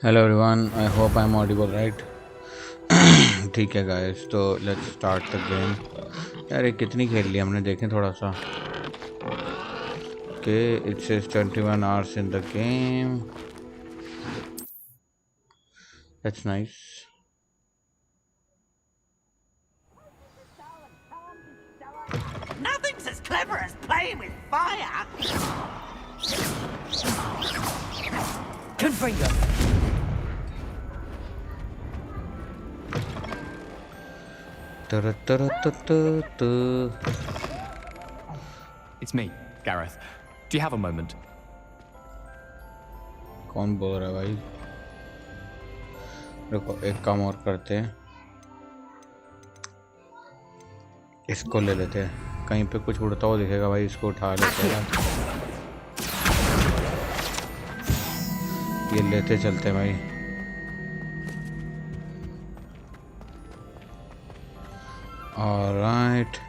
Hello everyone, I hope I'm audible right. ठीक है guys, तो let's start the game. यार ये कितनी खेल ली हमने, देखें थोड़ा सा. Okay, it says 21 hours in the game. That's nice. Nothing's as clever as playing with fire. Confringo. It's me, Gareth. Do you have a moment? कौन बोल रहा है भाई? रुको, एक काम और करते हैं, इसको ले लेते हैं. कहीं पे कुछ उड़ता हुआ दिखेगा भाई, इसको उठा लेते हैं. ये लेते चलते हैं भाई. Alright.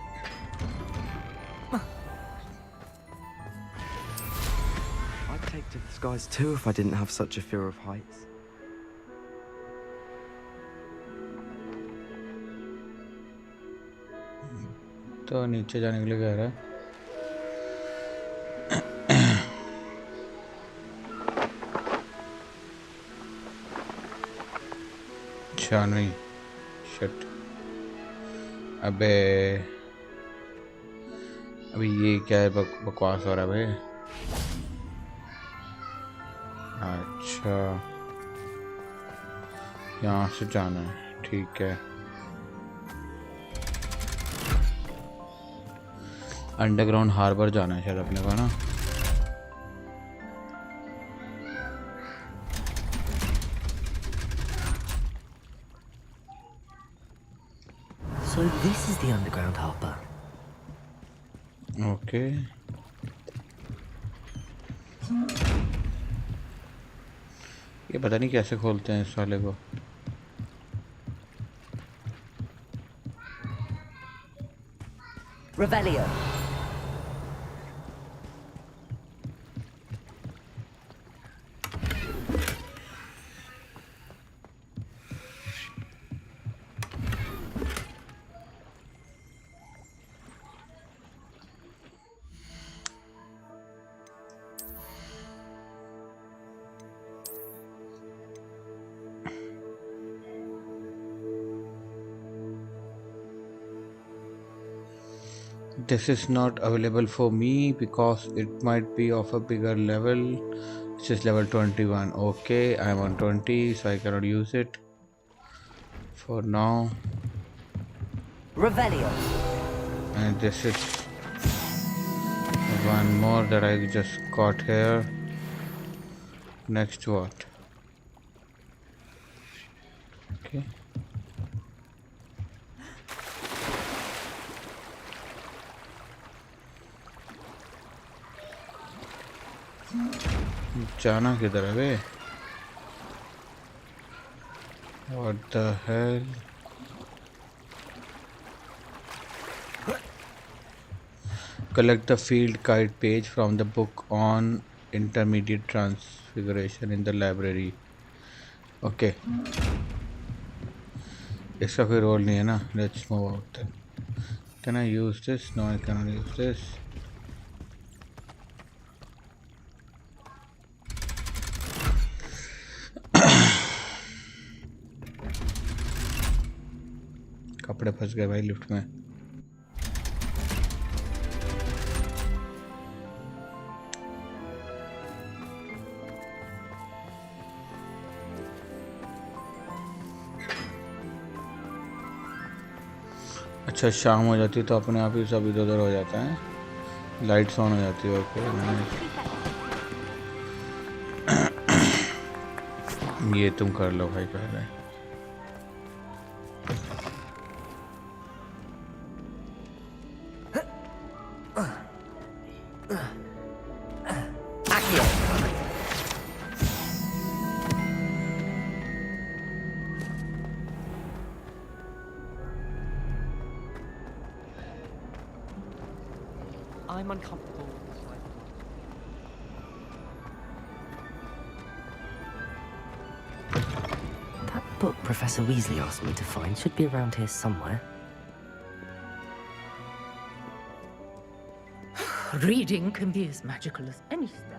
I'd take to the skies too if I didn't have such a fear of heights. तो नीचे जाने के लिए कह रहा है. अच्छा नहीं, शिट. अबे अभी ये क्या है, बकवास हो रहा है भाई. अच्छा, यहाँ से जाना है, ठीक है. अंडरग्राउंड हार्बर जाना है शायद अपने को ना. So this is the underground harbor. Okay. ये पता नहीं कैसे खोलते हैं इस वाले को. Revelio. This is not available for me because it might be of a bigger level. This is level 21. Okay, I'm on 20, so I cannot use it for now. Revelio. And this is one more that I just got here. Next what? Okay. जाना किधर है बे? What the hell? Collect the field guide page from the book on intermediate transfiguration in the library. Okay. इसका कोई role नहीं है ना. Let's move out then. Can I use this? No, I cannot use this. कपड़े फंस गए भाई lift में. अच्छा, शाम हो जाती है तो अपने आप ही सब इधर उधर हो जाता है. लाइट्स ऑन हो जाती है. ओके, ये तुम कर लो भाई पहले. I'm uncomfortable with this way. book Professor Weasley asked me to find should be around here somewhere. Reading can be as magical as any spell.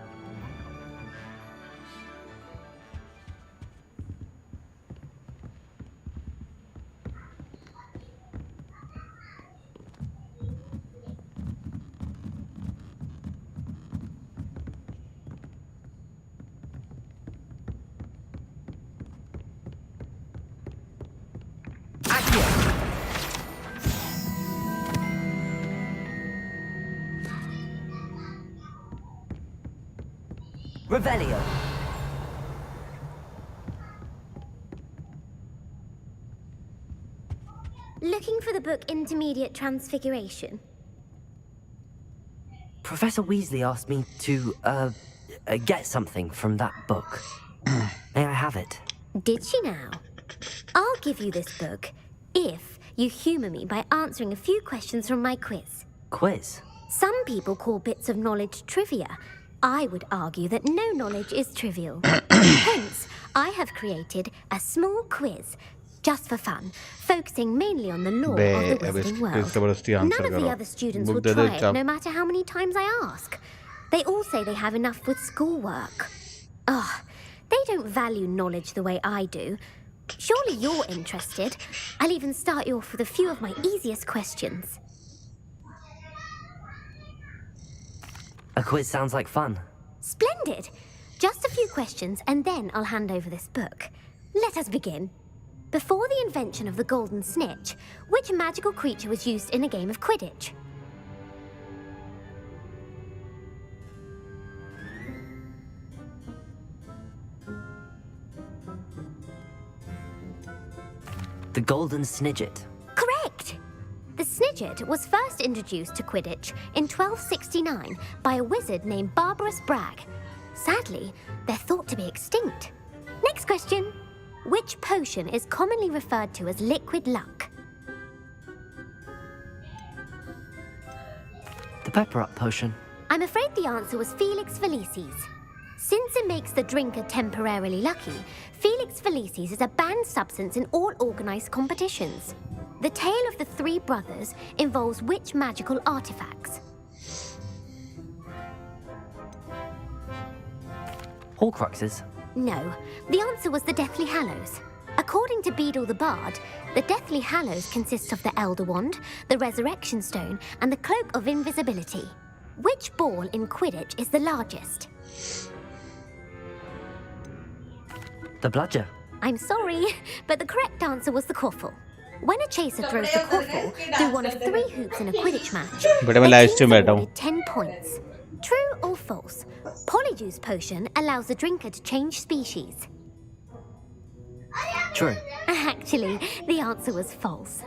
Revelio. Looking for the book Intermediate Transfiguration? Professor Weasley asked me to, get something from that book. May I have it? Did she now? I'll give you this book if you humour me by answering a few questions from my quiz. Quiz? Some people call bits of knowledge trivia. I would argue that no knowledge is trivial. Hence, I have created a small quiz, just for fun, focusing mainly on the lore of the Wizarding world. None of the other students will try it, no matter how many times I ask. They all say they have enough with schoolwork. Ugh, they don't value knowledge the way I do. Surely you're interested. I'll even start you off with a few of my easiest questions. A quiz sounds like fun. Splendid! Just a few questions and then I'll hand over this book. Let us begin. Before the invention of the golden snitch, which magical creature was used in a game of Quidditch? The Golden Snidget. Correct! The Snidget was first introduced to Quidditch in 1269 by a wizard named Barbarous Bragg. Sadly, they're thought to be extinct. Next question. Which potion is commonly referred to as liquid luck? The Pepper Up potion. I'm afraid the answer was Felix Felicis. Since it makes the drinker temporarily lucky, Felix Felicis is a banned substance in all organised competitions. The tale of the three brothers involves which magical artifacts? Horcruxes. No, the answer was the Deathly Hallows. According to Beadle the Bard, the Deathly Hallows consists of the Elder Wand, the Resurrection Stone, and the Cloak of Invisibility. Which ball in Quidditch is the largest? The Bludger. I'm sorry, but the correct answer was the Quaffle. When a chaser throws the Quaffle through one of 3 hoops in a Quidditch match, But I'm live stream बैठा हूँ. awarded 10 points. True or false? Polyjuice potion allows the drinker to change species. True. Actually, the answer was false.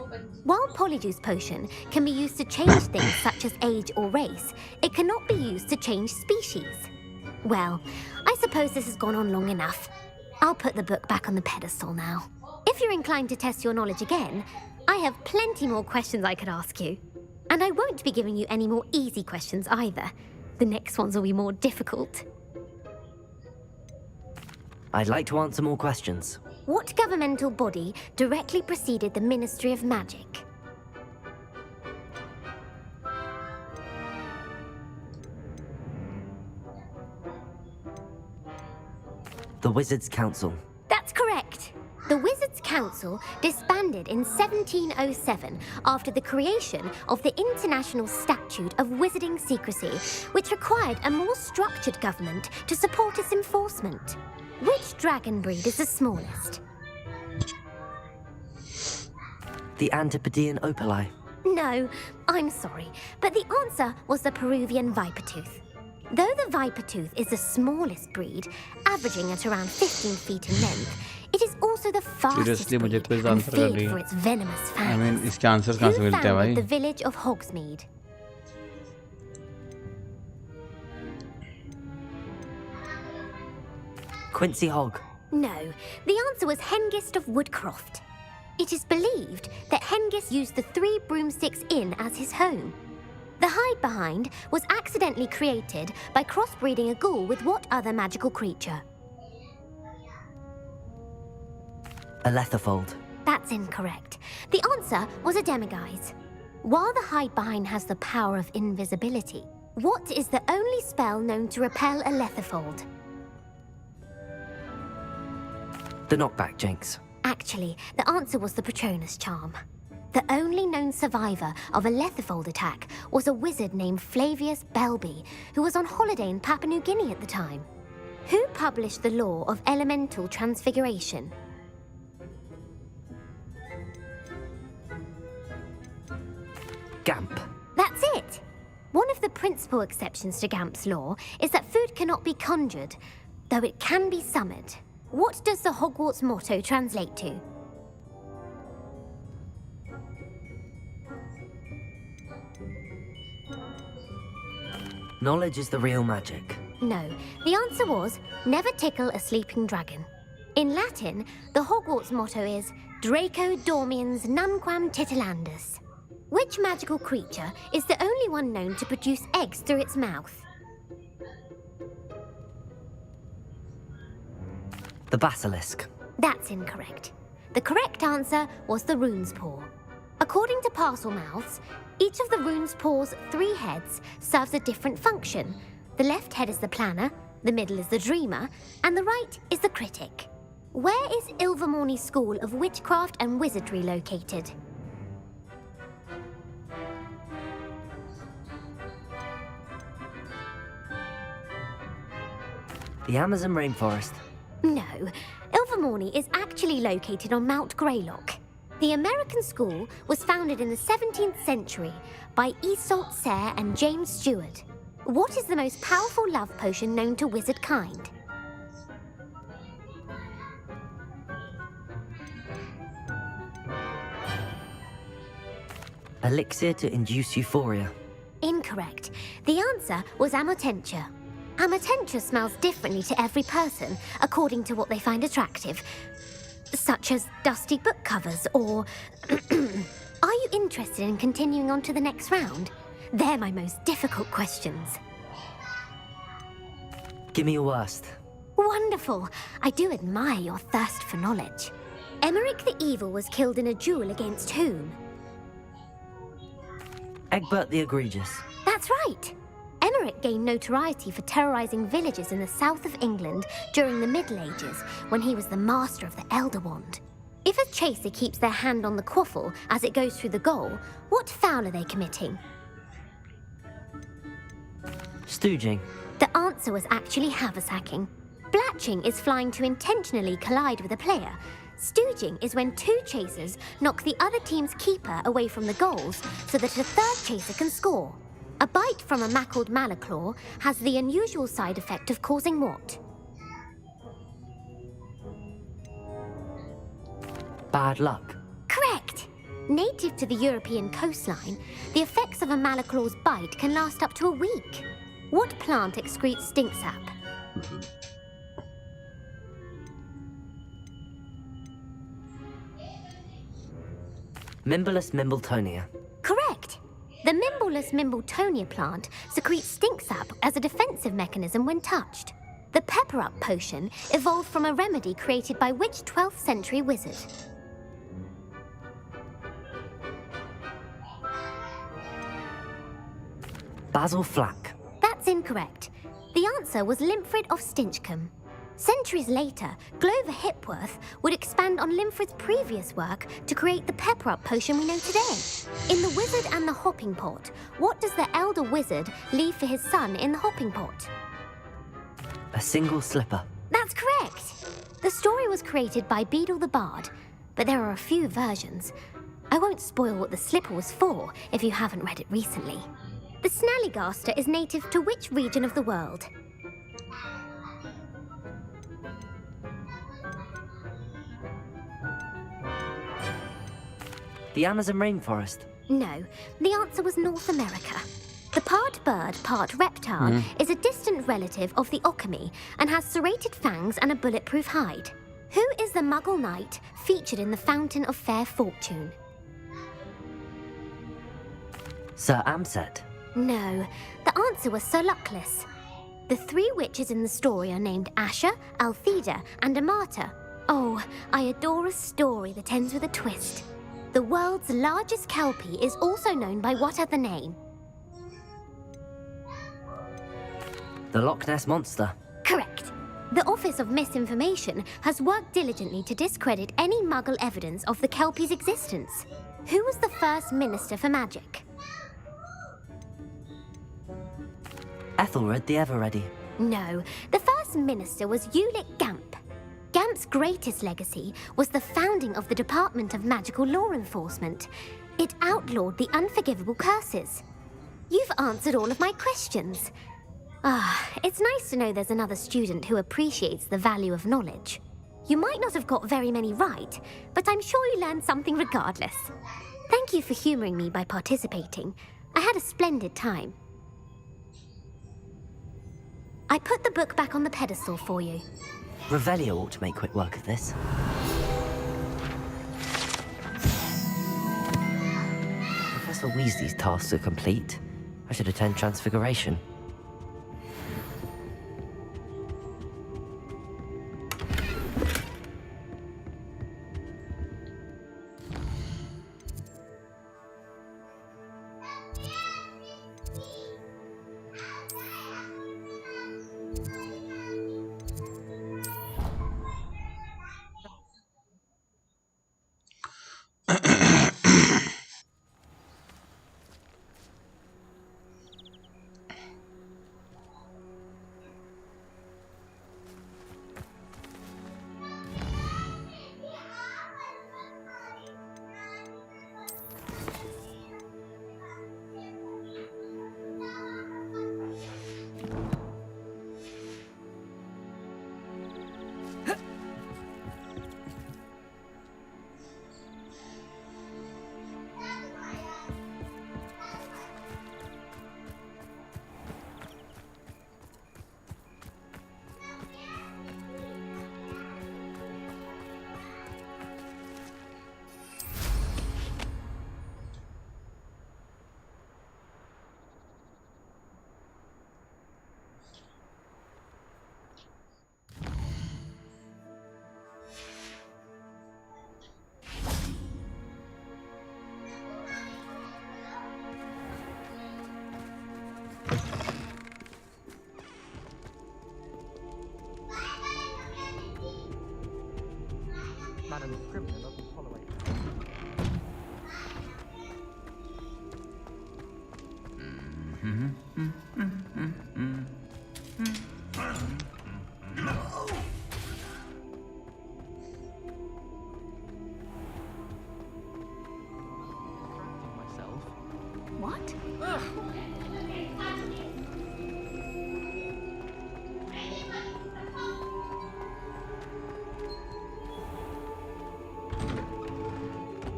While Polyjuice potion can be used to change things such as age or race, it cannot be used to change species. Well, I suppose this has gone on long enough. I'll put the book back on the pedestal now. If you're inclined to test your knowledge again, I have plenty more questions I could ask you. And I won't be giving you any more easy questions either. The next ones will be more difficult. I'd like to answer more questions. What governmental body directly preceded the Ministry of Magic? The Wizards' Council. That's correct. The Wizards' Council disbanded in 1707 after the creation of the International Statute of Wizarding Secrecy, which required a more structured government to support its enforcement. Which dragon breed is the smallest? The Antipodean Opali. No, I'm sorry, but the answer was the Peruvian Vipertooth. Though the Vipertooth is the smallest breed, averaging at around 15 feet in length, it is also the fastest Seriously, मुझे breed quiz and answer कर रही feared है. for its venomous I fangs. mean, इसके answers कहाँ से Who मिलते हैं भाई? founded the village of Hogsmeade? Quincy Hogg. No, the answer was Hengist of Woodcroft. It is believed that Hengist used the 3 Broomsticks Inn as his home. The hide behind was accidentally created by crossbreeding a ghoul with what other magical creature? A letherfold. That's incorrect. The answer was a demiguise. While the hide behind has the power of invisibility, what is the only spell known to repel a letherfold? The knockback jinx. Actually, the answer was the Patronus charm. The only known survivor of a letherfold attack was a wizard named Flavius Belby, who was on holiday in Papua New Guinea at the time. Who published the law of elemental transfiguration? Gamp. That's it! One of the principal exceptions to Gamp's law is that food cannot be conjured, though it can be summoned. What does the Hogwarts motto translate to? Knowledge is the real magic. No, the answer was, never tickle a sleeping dragon. In Latin, the Hogwarts motto is, Draco dormiens nunquam titilandus. Which magical creature is the only one known to produce eggs through its mouth? The basilisk. That's incorrect. The correct answer was the rune's paw. According to parcel mouths, each of the rune's paw's 3 heads serves a different function. The left head is the planner, the middle is the dreamer, and the right is the critic. Where is Ilvermorny School of Witchcraft and Wizardry located? The Amazon rainforest. No, Ilvermorny is actually located on Mount Greylock. The American school was founded in the 17th century by Iseult Sayre and James Stewart. What is the most powerful love potion known to wizard kind? Elixir to induce euphoria. Incorrect. The answer was Amotentia. Amotentia smells differently to every person, according to what they find attractive, such as dusty book covers or... Are you interested in continuing on to the next round? They're my most difficult questions. Give me your worst. Wonderful. I do admire your thirst for knowledge. Emmerich the Evil was killed in a duel against whom? Egbert the Egregious. That's right. Emmerich gained notoriety for terrorizing villages in the south of England during the Middle Ages, when he was the master of the Elder Wand. If a chaser keeps their hand on the quaffle as it goes through the goal, what foul are they committing? Stooging. The answer was actually haversacking. Blatching is flying to intentionally collide with a player. Stooging is when 2 chasers knock the other team's keeper away from the goals so that a 3rd chaser can score. A bite from a mackled malaclaw has the unusual side effect of causing what? Bad luck. Correct! Native to the European coastline, the effects of a malaclaw's bite can last up to a week. What plant excretes stink sap? Mimblelus mimbletonia. Correct! The Mimblelus mimbletonia plant secretes stink sap as a defensive mechanism when touched. The pepper-up potion evolved from a remedy created by which 12th century wizard? Basil Flack. That's incorrect. The answer was Limfrid of Stinchcombe. Centuries later, Glover Hipworth would expand on Limfrid's previous work to create the pepper-up potion we know today. In The Wizard and the Hopping Pot, what does the elder wizard leave for his son in the hopping pot? A single slipper. That's correct! The story was created by Beadle the Bard, but there are a few versions. I won't spoil what the slipper was for if you haven't read it recently. The Snallygaster is native to which region of the world? The Amazon rainforest. No, the answer was North America. The part bird, part reptile is a distant relative of the Occamy and has serrated fangs and a bulletproof hide. Who is the Muggle knight featured in the Fountain of Fair Fortune? Sir Amset. No, the answer was Sir Luckless. The 3 witches in the story are named Asher, Altheda, and Amata. Oh, I adore a story that ends with a twist. The world's largest kelpie is also known by what other name? The Loch Ness Monster. Correct. The Office of Misinformation has worked diligently to discredit any Muggle evidence of the kelpie's existence. Who was the first Minister for Magic? Ethelred the Ever-Ready. No, the first minister was Ulick Gamp. Gamp's greatest legacy was the founding of the Department of Magical Law Enforcement. It outlawed the unforgivable curses. You've answered all of my questions. It's nice to know there's another student who appreciates the value of knowledge. You might not have got very many right, but I'm sure you learned something regardless. Thank you for humoring me by participating. I had a splendid time. I put the book back on the pedestal for you. Revelio ought to make quick work of this. Professor Weasley's tasks are complete. I should attend Transfiguration. Madam Scrivener doesn't tolerate. Myself. What?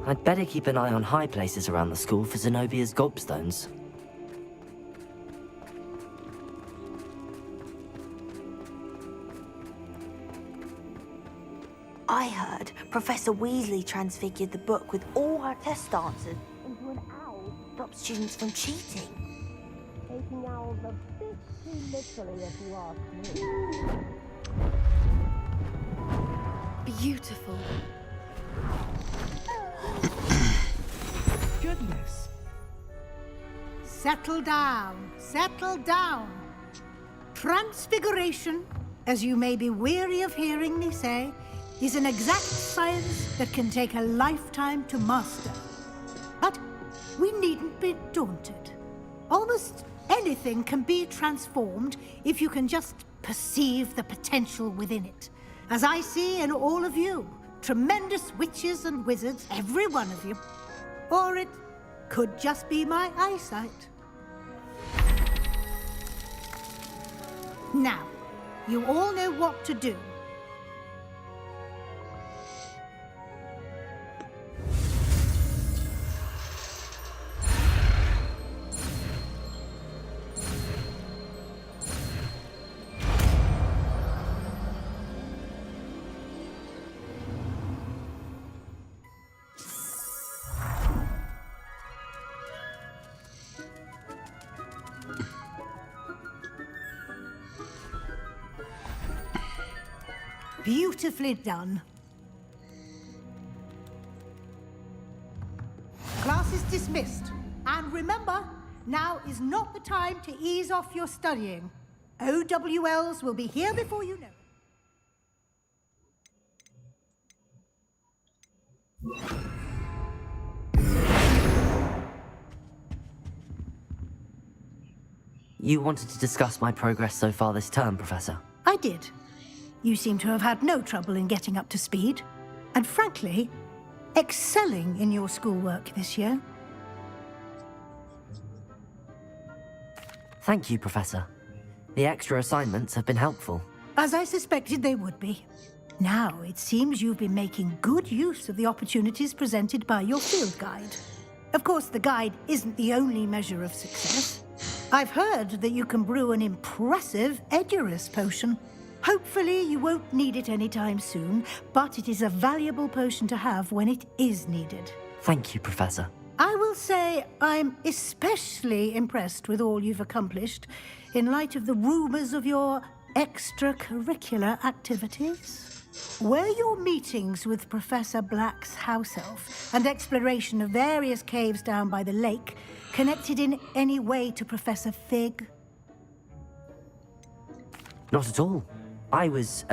I'd better keep an eye on high places around the school for Zenobia's gobstones. I heard Professor Weasley transfigured the book with all her test answers into an owl to stop students from cheating. Taking owls a bit too literally, if you ask me. Beautiful. Goodness. Settle down, settle down. Transfiguration, as you may be weary of hearing me say, is an exact science that can take a lifetime to master. But we needn't be daunted. Almost anything can be transformed if you can just perceive the potential within it. As I see in all of you, tremendous witches and wizards, every one of you. Or it could just be my eyesight. Now, you all know what to do. Beautifully done. dismissed. And remember, now is not the time to ease off your studying. OWLs will be here before you know it. You wanted to discuss my progress so far this term, Professor? I did. You seem to have had no trouble in getting up to speed. And frankly, excelling in your schoolwork this year. Thank you, Professor. The extra assignments have been helpful. As I suspected they would be. Now, it seems you've been making good use of the opportunities presented by your field guide. Of course, the guide isn't the only measure of success. I've heard that you can brew an impressive Edurus potion. Hopefully, you won't need it anytime soon, but it is a valuable potion to have when it is needed. Thank you, Professor. I will say I'm especially impressed with all you've accomplished in light of the rumors of your extracurricular activities. Were your meetings with Professor Black's house elf and exploration of various caves down by the lake connected in any way to Professor Fig? Not at all. I was,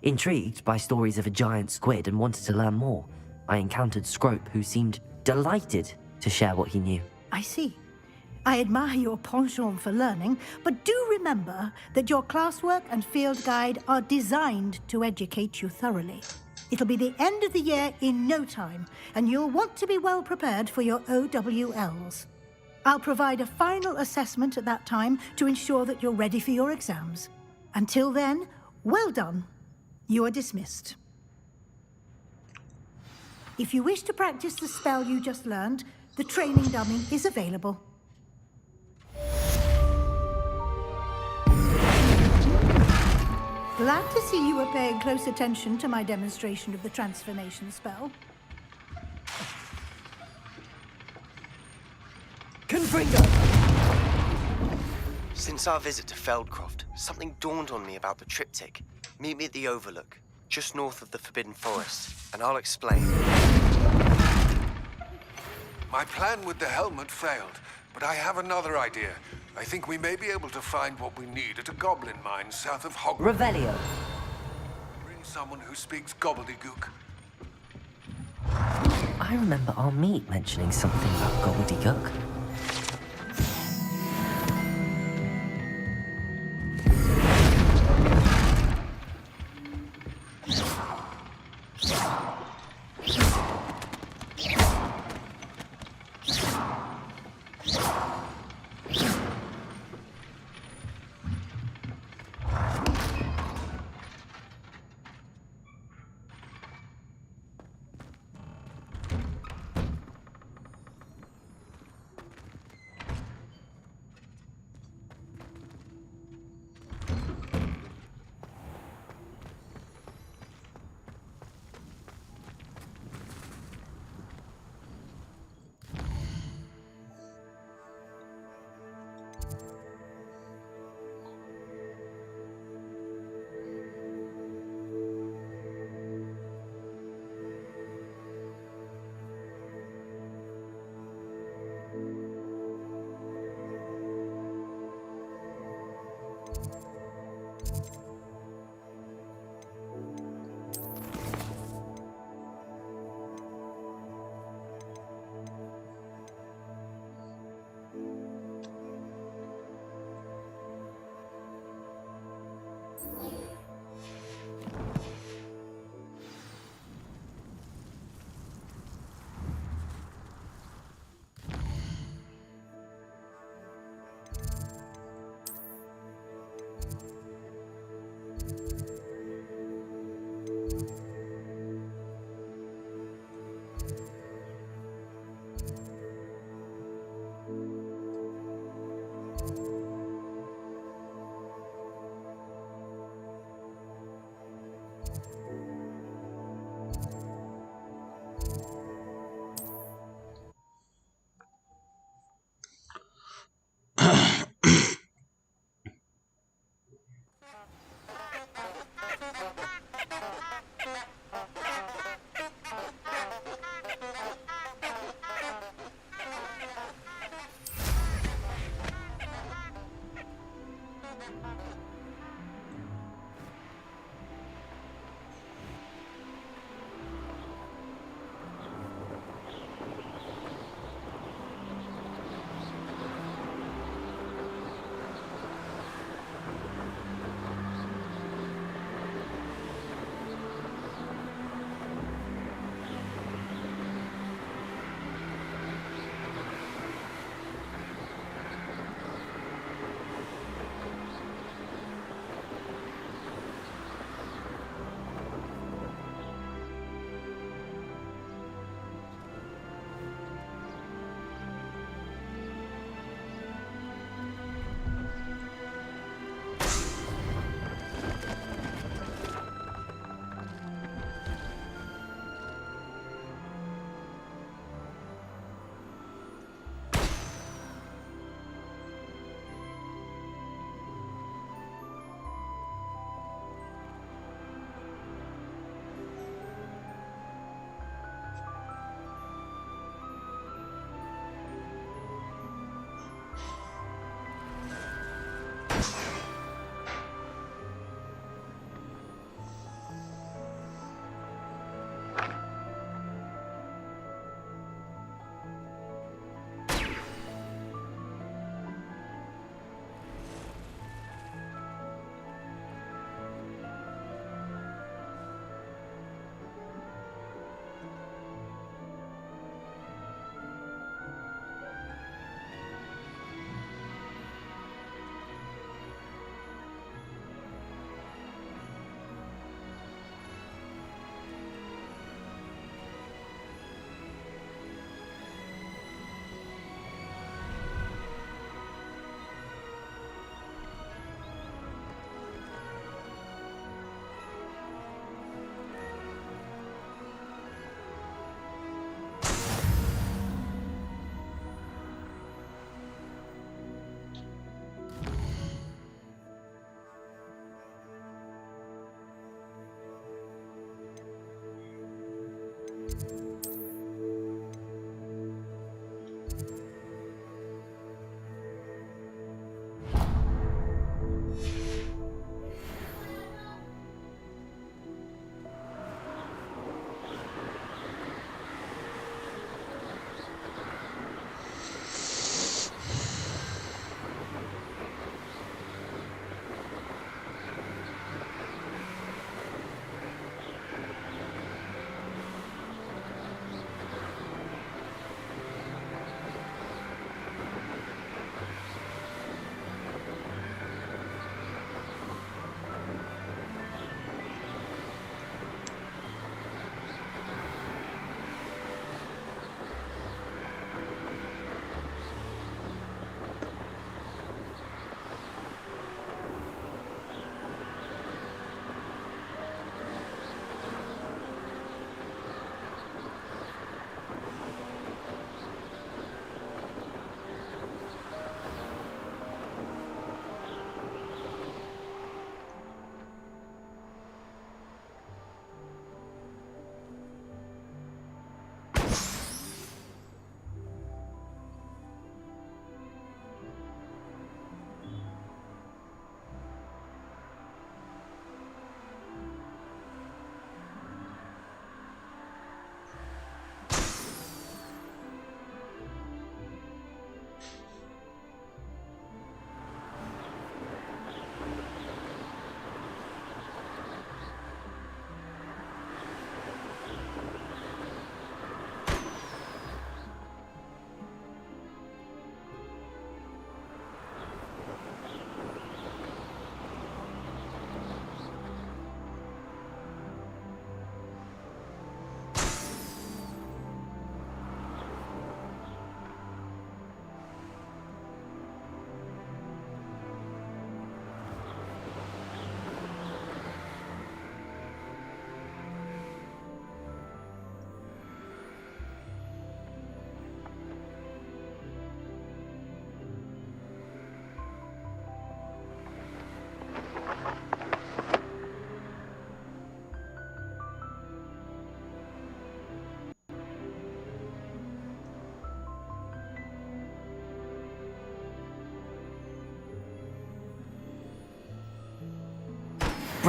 intrigued by stories of a giant squid and wanted to learn more. I encountered Scrope, who seemed delighted to share what he knew. I see. I admire your penchant for learning, but do remember that your classwork and field guide are designed to educate you thoroughly. It'll be the end of the year in no time, and you'll want to be well prepared for your OWLs. I'll provide a final assessment at that time to ensure that you're ready for your exams. Until then, well done. You are dismissed. If you wish to practice the spell you just learned, the training dummy is available. Glad to see you were paying close attention to my demonstration of the transformation spell. Confringo! Since our visit to Feldcroft, something dawned on me about the triptych. Meet me at the Overlook, just north of the Forbidden Forest, and I'll explain. My plan with the helmet failed, but I have another idea. I think we may be able to find what we need at a goblin mine south of Hogwarts. Revelio. Bring someone who speaks gobbledygook. I remember our meet mentioning something about gobbledygook.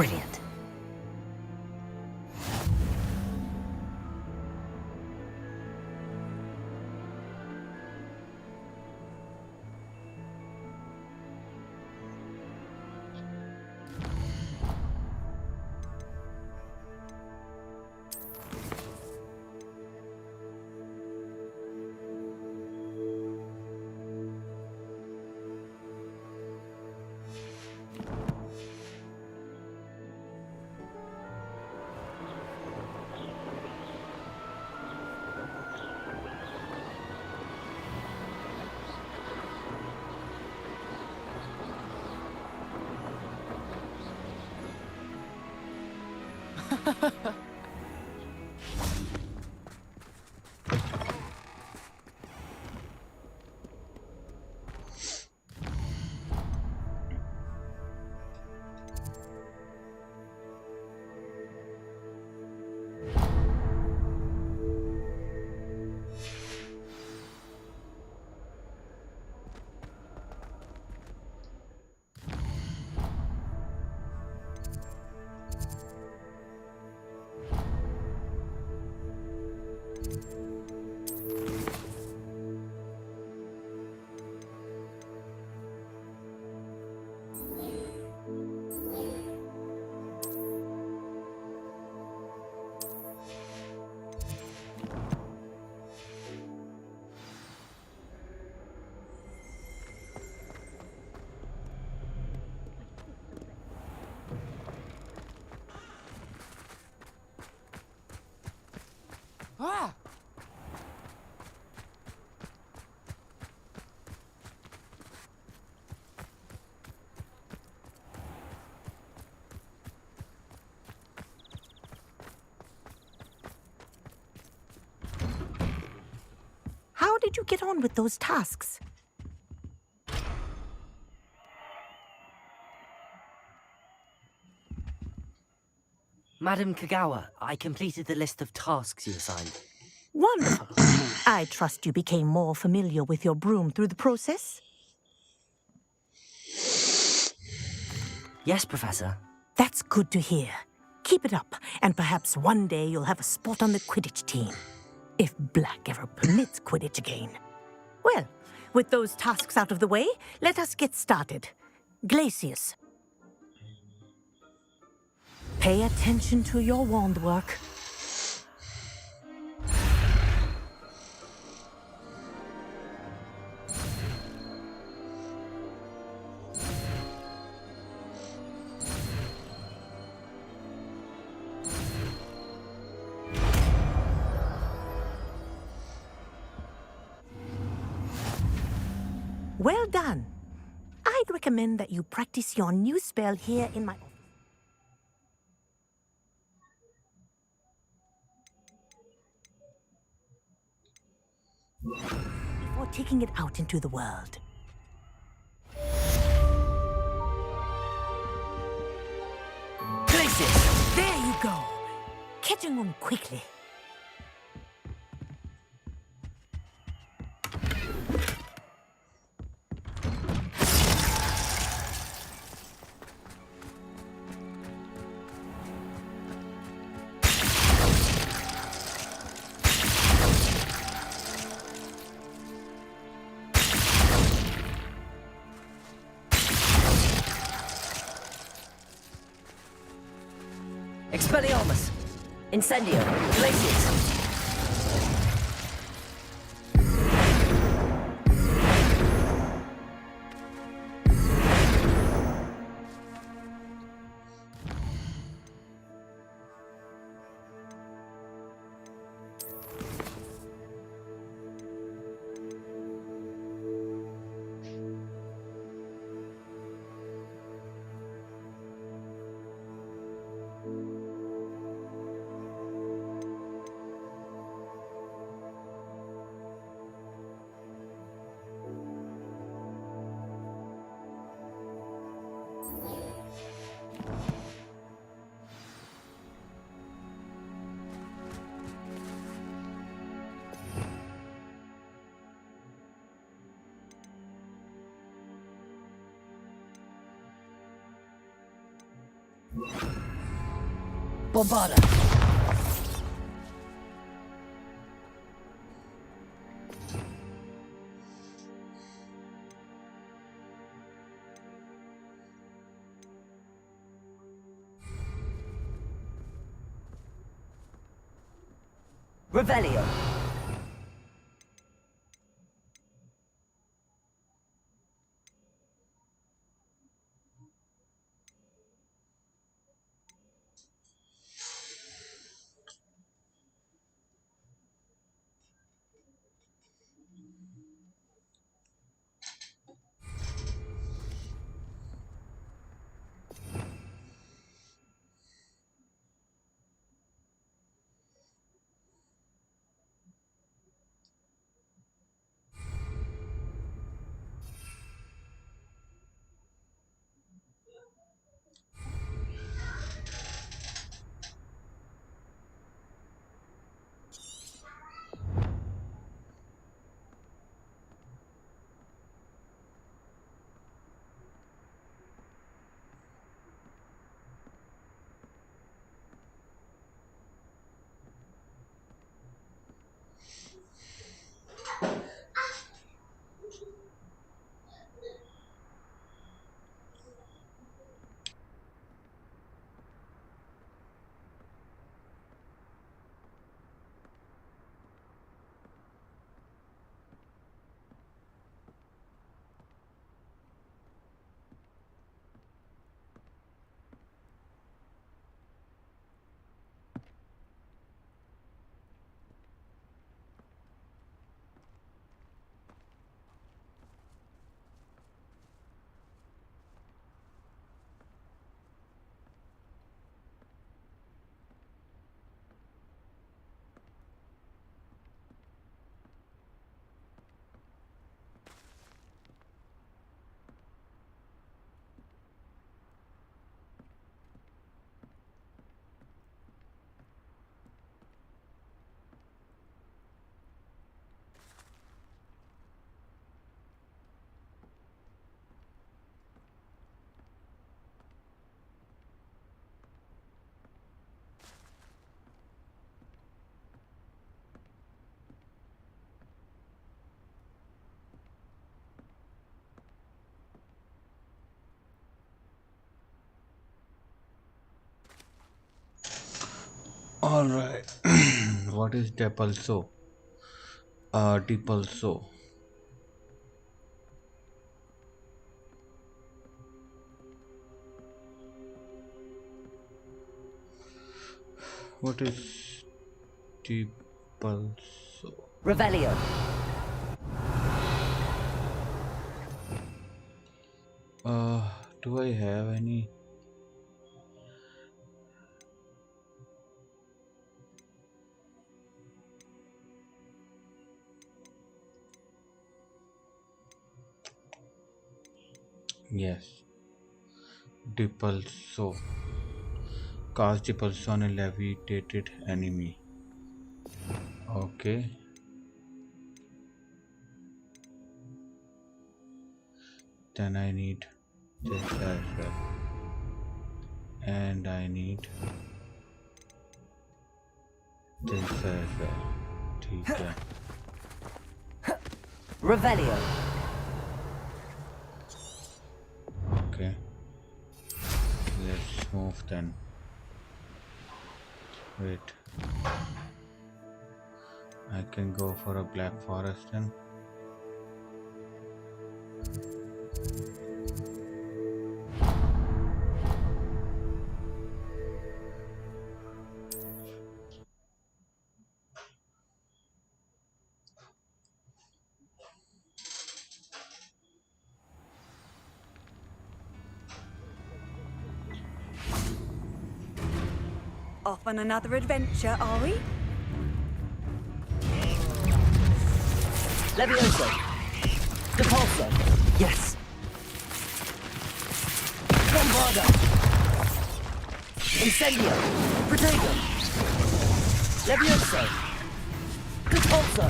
Brilliant. Ah! How did you get on with those tasks? Madam Kagawa, I completed the list of tasks you assigned. Wonderful. I trust you became more familiar with your broom through the process? Yes, Professor. That's good to hear. Keep it up, and perhaps one day you'll have a spot on the Quidditch team. If Black ever permits Quidditch again. Well, with those tasks out of the way, let us get started. Glacius. Pay attention to your wand work. Well done. I'd recommend that you practice your new spell here in my office. Before taking it out into the world. Glacius! There you go. Catching on quickly. Expelliarmus! Incendio! Glacius! you Bombarda! Revelio! Alright. What is Depulso? Depulso. What is Depulso? Revelio! Do I have any? Yes. Depulso. Cast Depulso on a levitated enemy. Okay. Then I need this as well. And I need this as well. ठीक है. Revelio! Okay. Let's move then. Wait. I can go for a Black Forest then. Off on another adventure, are we? Levioso! Depulso! Yes! Bombarda! Incendio! Protego! Levioso! Depulso!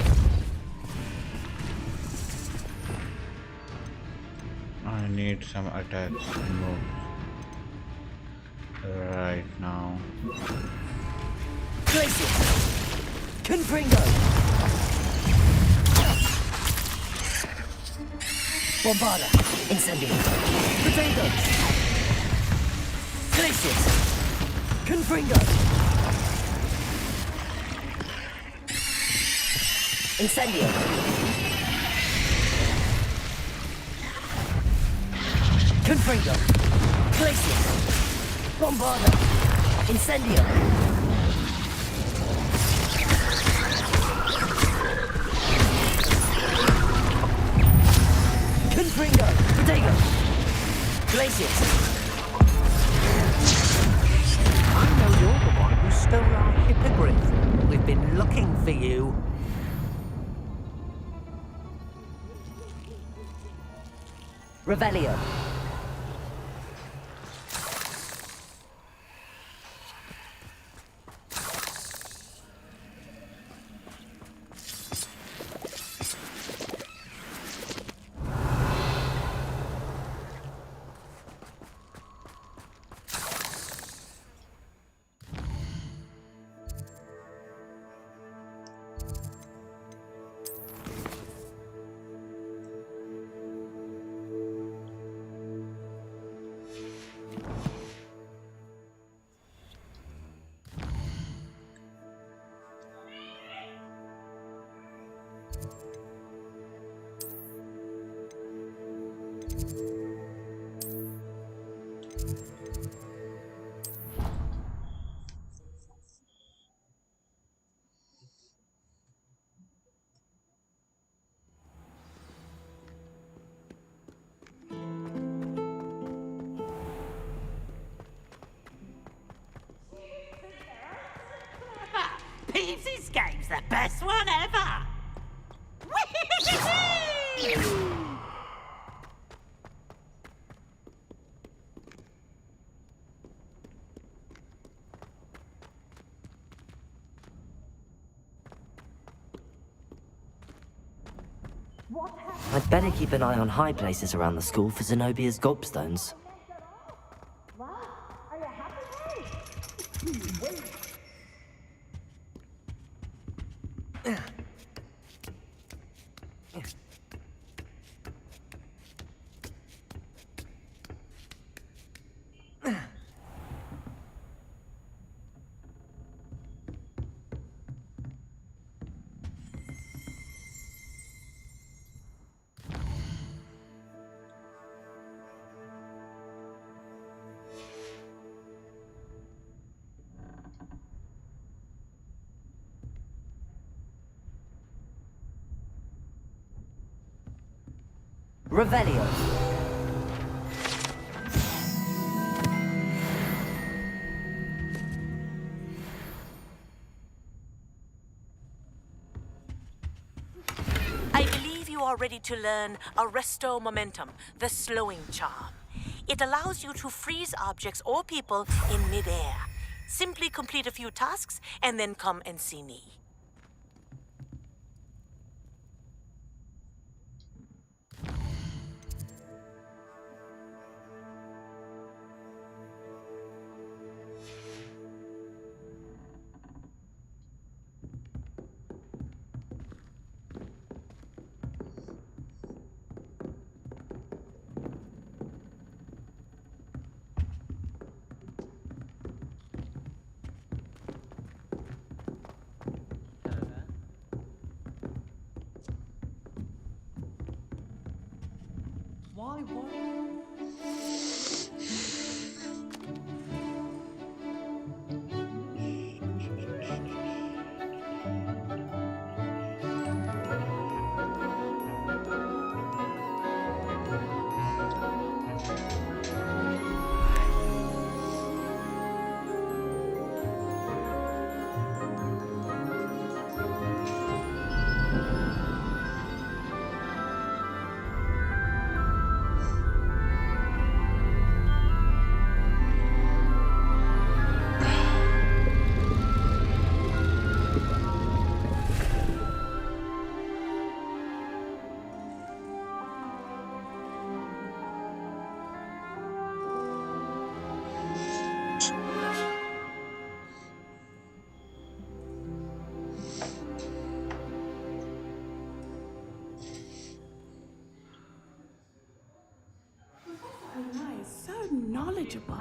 I need some attacks and moves right now. Confringo! Bombarda! Incendio! Potatoes! Glaciers! Confringo! Incendio! Confringo! Glaciers! Bombarda! Incendio! Confringo! Potato! Glaciers! I know you're the one who stole our hippogriff. We've been looking for you. Revelio. Peeves' Escape's the best one ever! I'd better keep an eye on high places around the school for Zenobia's gobstones. Revelio. I believe you are ready to learn Arresto Momentum, the slowing charm. It allows you to freeze objects or people in midair. Simply complete a few tasks and then come and see me. Why? manageable.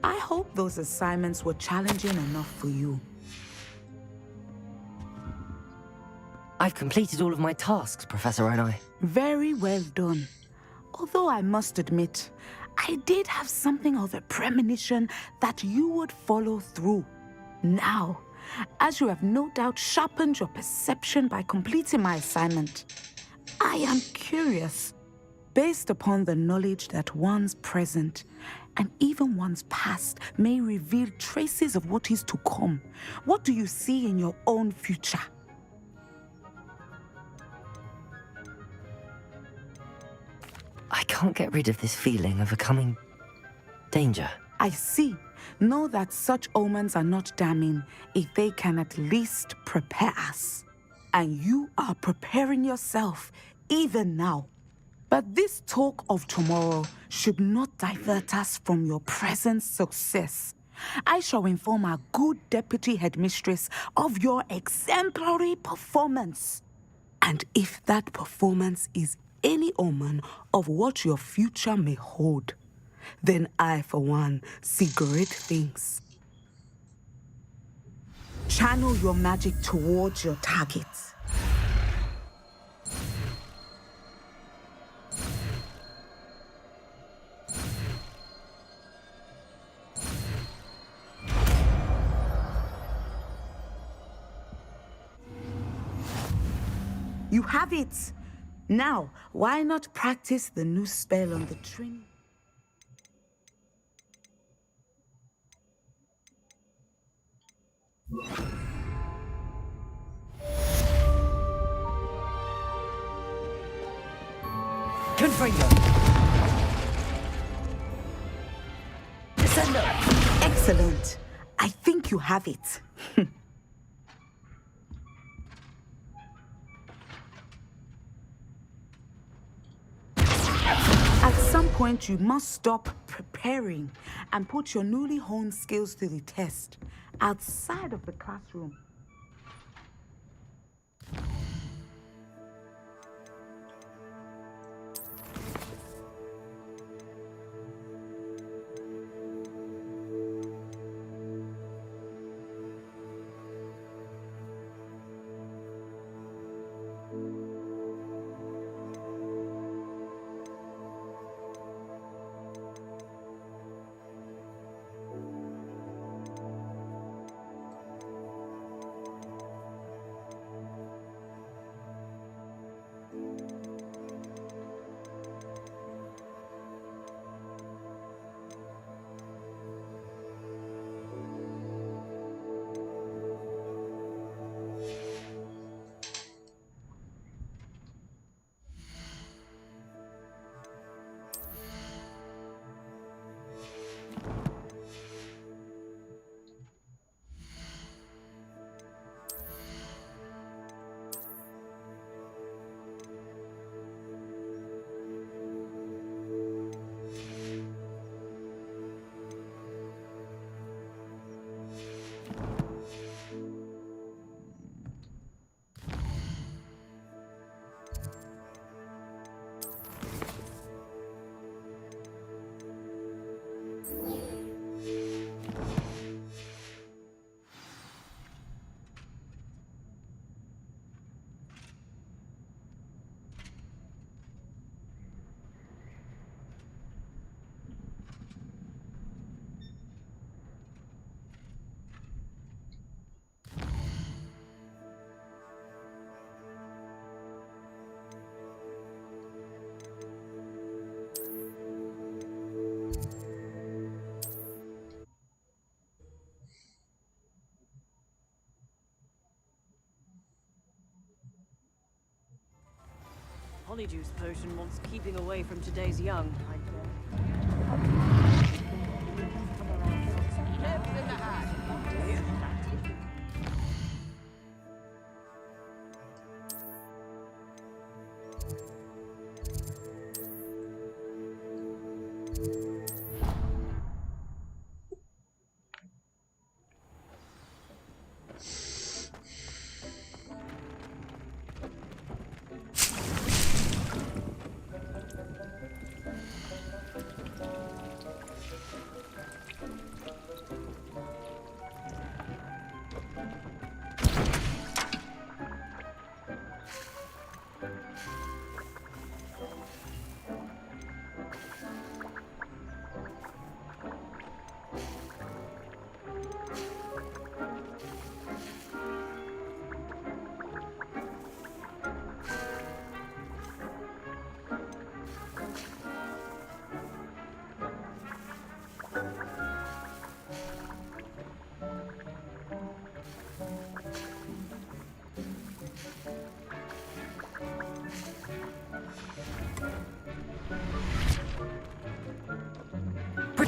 I hope those assignments were challenging enough for you. I've completed all of my tasks, Professor Onai. Very well done. Although I must admit, I did have something of a premonition that you would follow through. Now, as you have no doubt sharpened your perception by completing my assignment, I am curious, based upon the knowledge that one's present and even one's past may reveal traces of what is to come. What do you see in your own future? I can't get rid of this feeling of a coming danger. I see. Know that such omens are not damning if they can at least prepare us. And you are preparing yourself even now. But this talk of tomorrow should not divert us from your present success. I shall inform our good deputy headmistress of your exemplary performance. And if that performance is any omen of what your future may hold, then I, for one, see great things. Channel your magic towards your targets. You have it! Now, why not practice the new spell on the training? Confringo! Descendo! Excellent. I think you have it. At some point, you must stop preparing and put your newly honed skills to the test outside of the classroom. Polyjuice potion wants keeping away from today's young.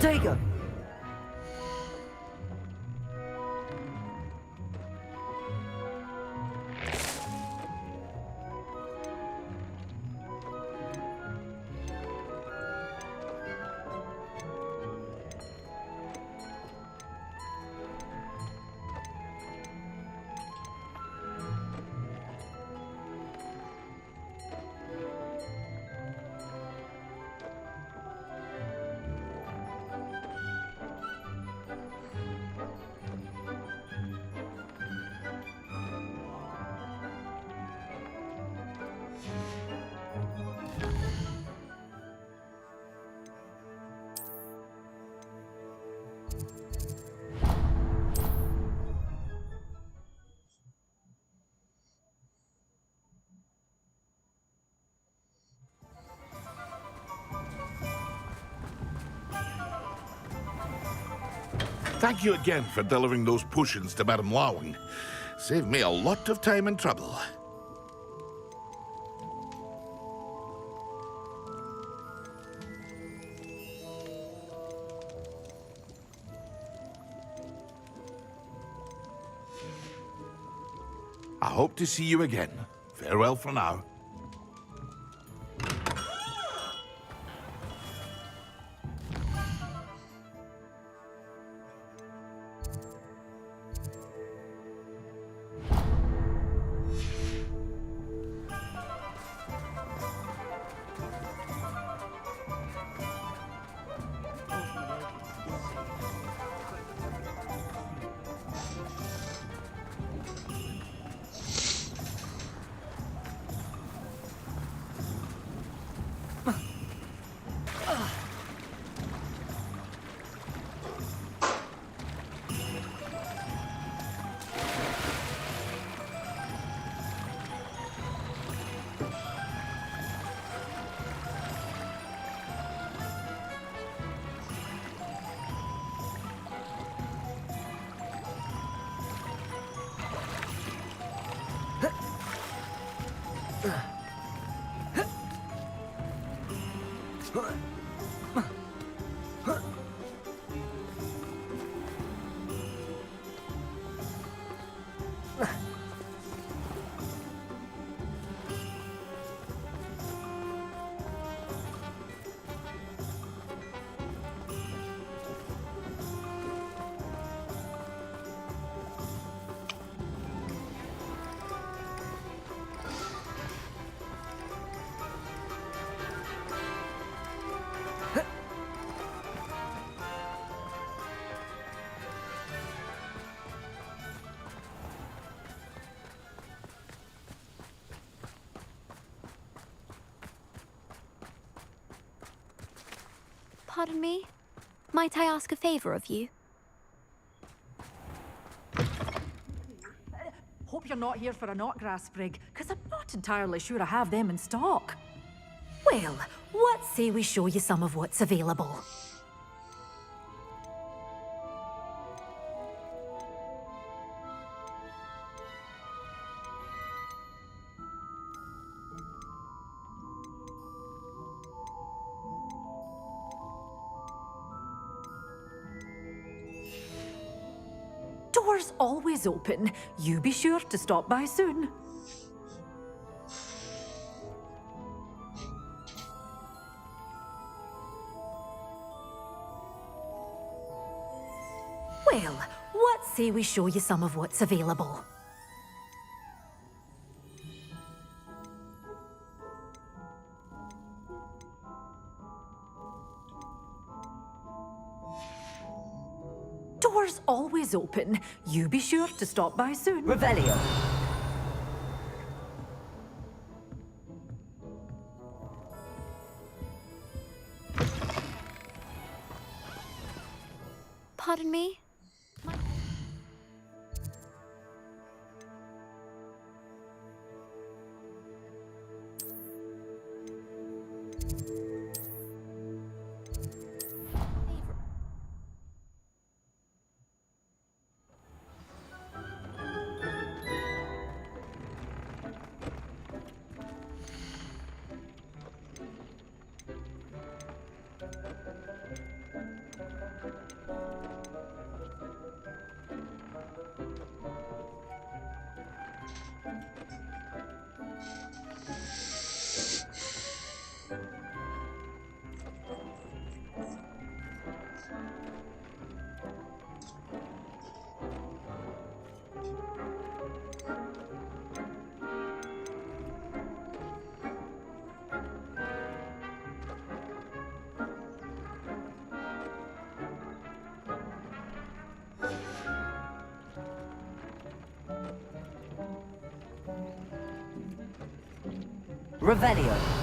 Ortega! Thank you again for delivering those potions to Madame Lawing. Saved me a lot of time and trouble. I hope to see you again. Farewell for now. Pardon me? Might I ask a favor of you? Hope you're not here for a knotgrass sprig, because I'm not entirely sure I have them in stock. Well, what say we show you some of what's available? Doors always open. You be sure to stop by soon. Well, what say we show you some of what's available? Doors always open. You be sure to stop by soon. Revelio. Pardon me? Revelio.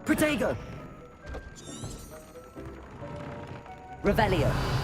Protego! Revelio.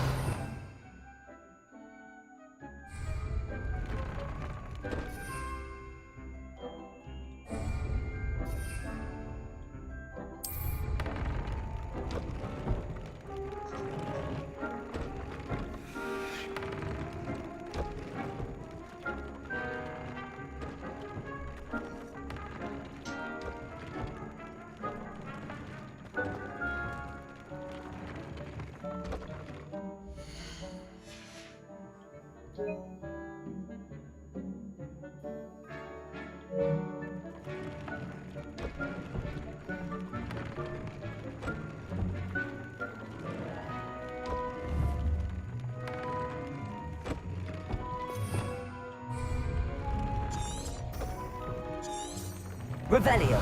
Revelio.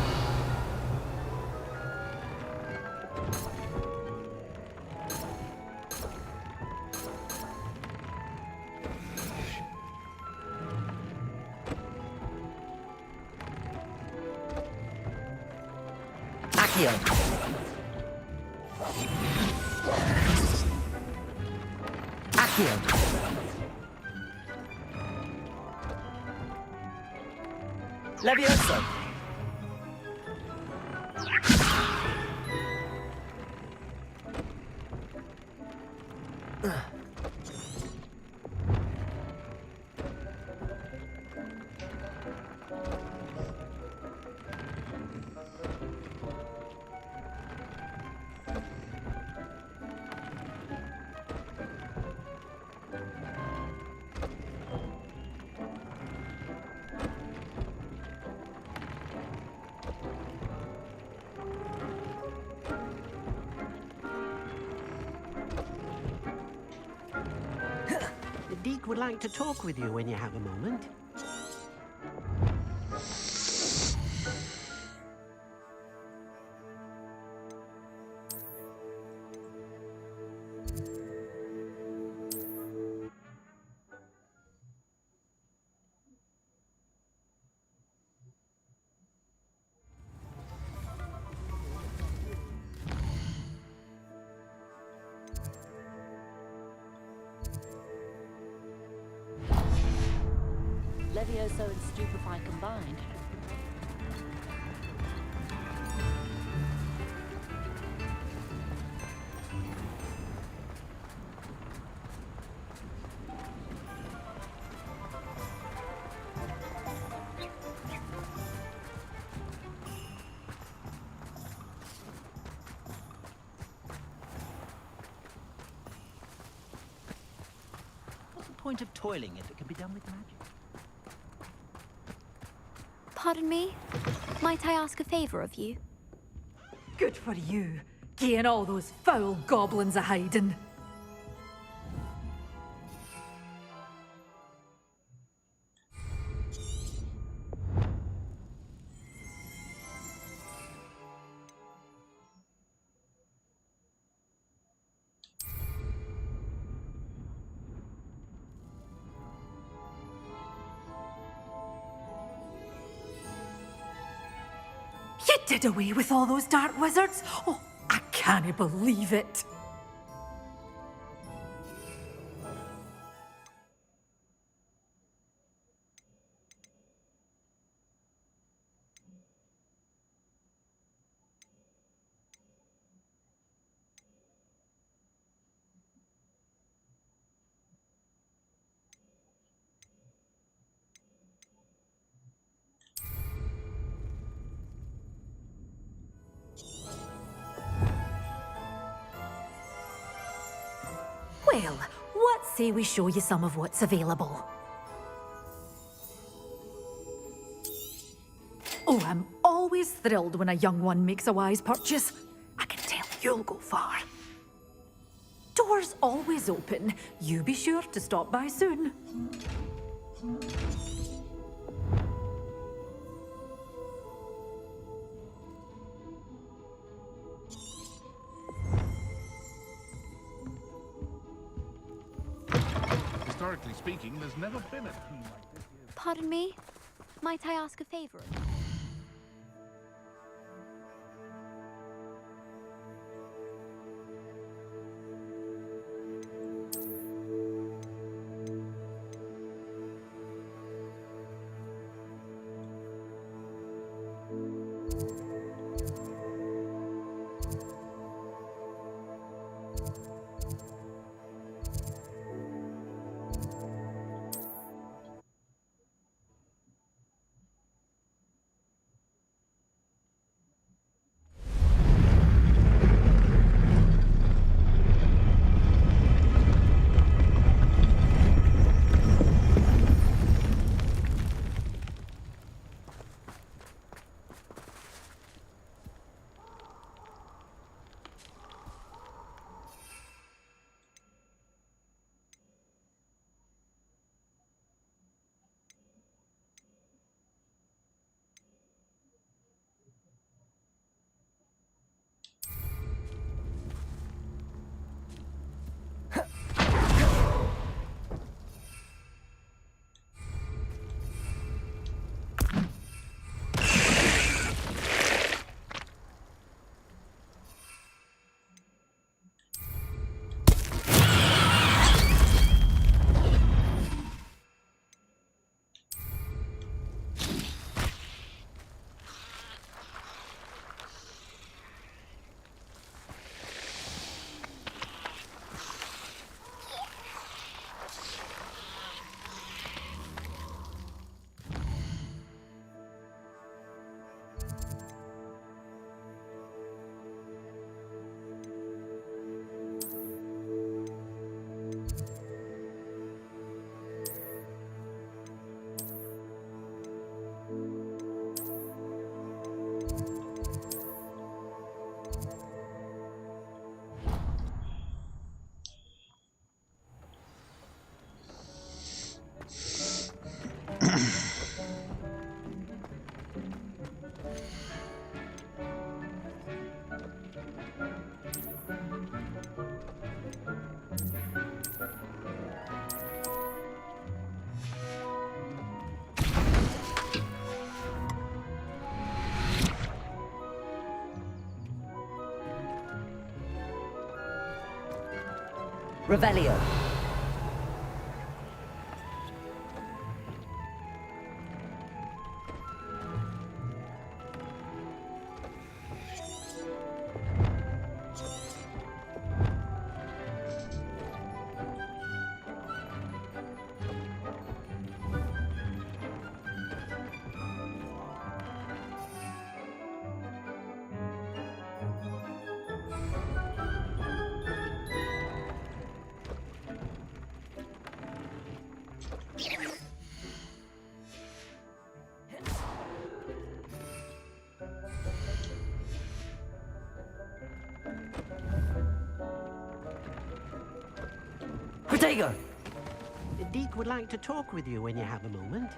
Accio. Accio. Levioso. The Deke would like to talk with you when you have a moment. Levioso and Stupefy combined. What's the point of toiling if it can be done with magic? Pardon me? Might I ask a favor of you? Good for you, getting all those foul goblins a hiding. You did away with all those dark wizards? Oh, I can't believe it. Well, what say we show you some of what's available? Oh, I'm always thrilled when a young one makes a wise purchase. I can tell you'll go far. Doors always open. You be sure to stop by soon. Historically speaking, there's never been a team like this here. Pardon me? Might I ask a favor? Revelio. Protego! Deke would like to talk with you when you have a moment.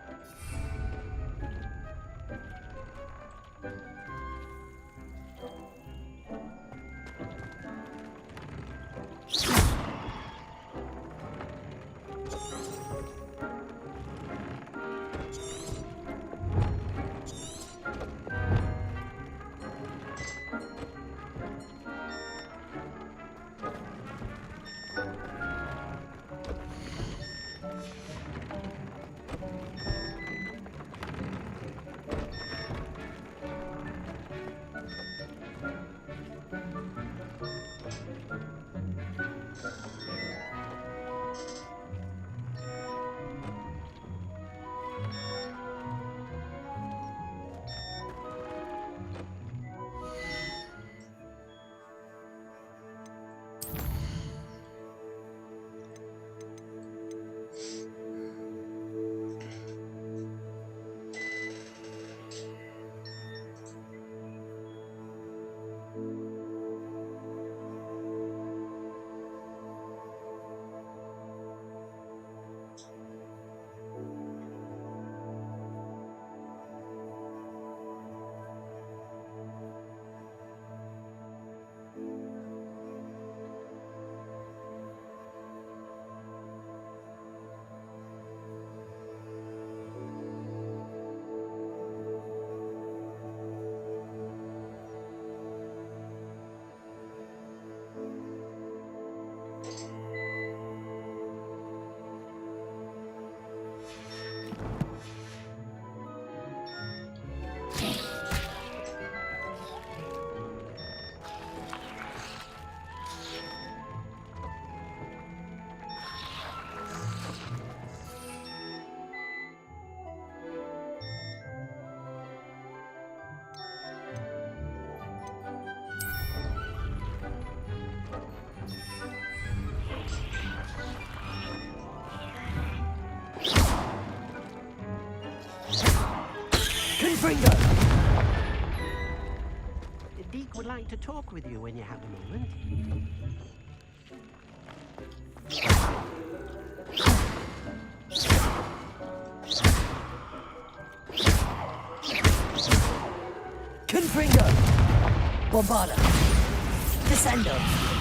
Confringo! Deke would like to talk with you when you have a moment. Confringo! Bombarda! Descendo!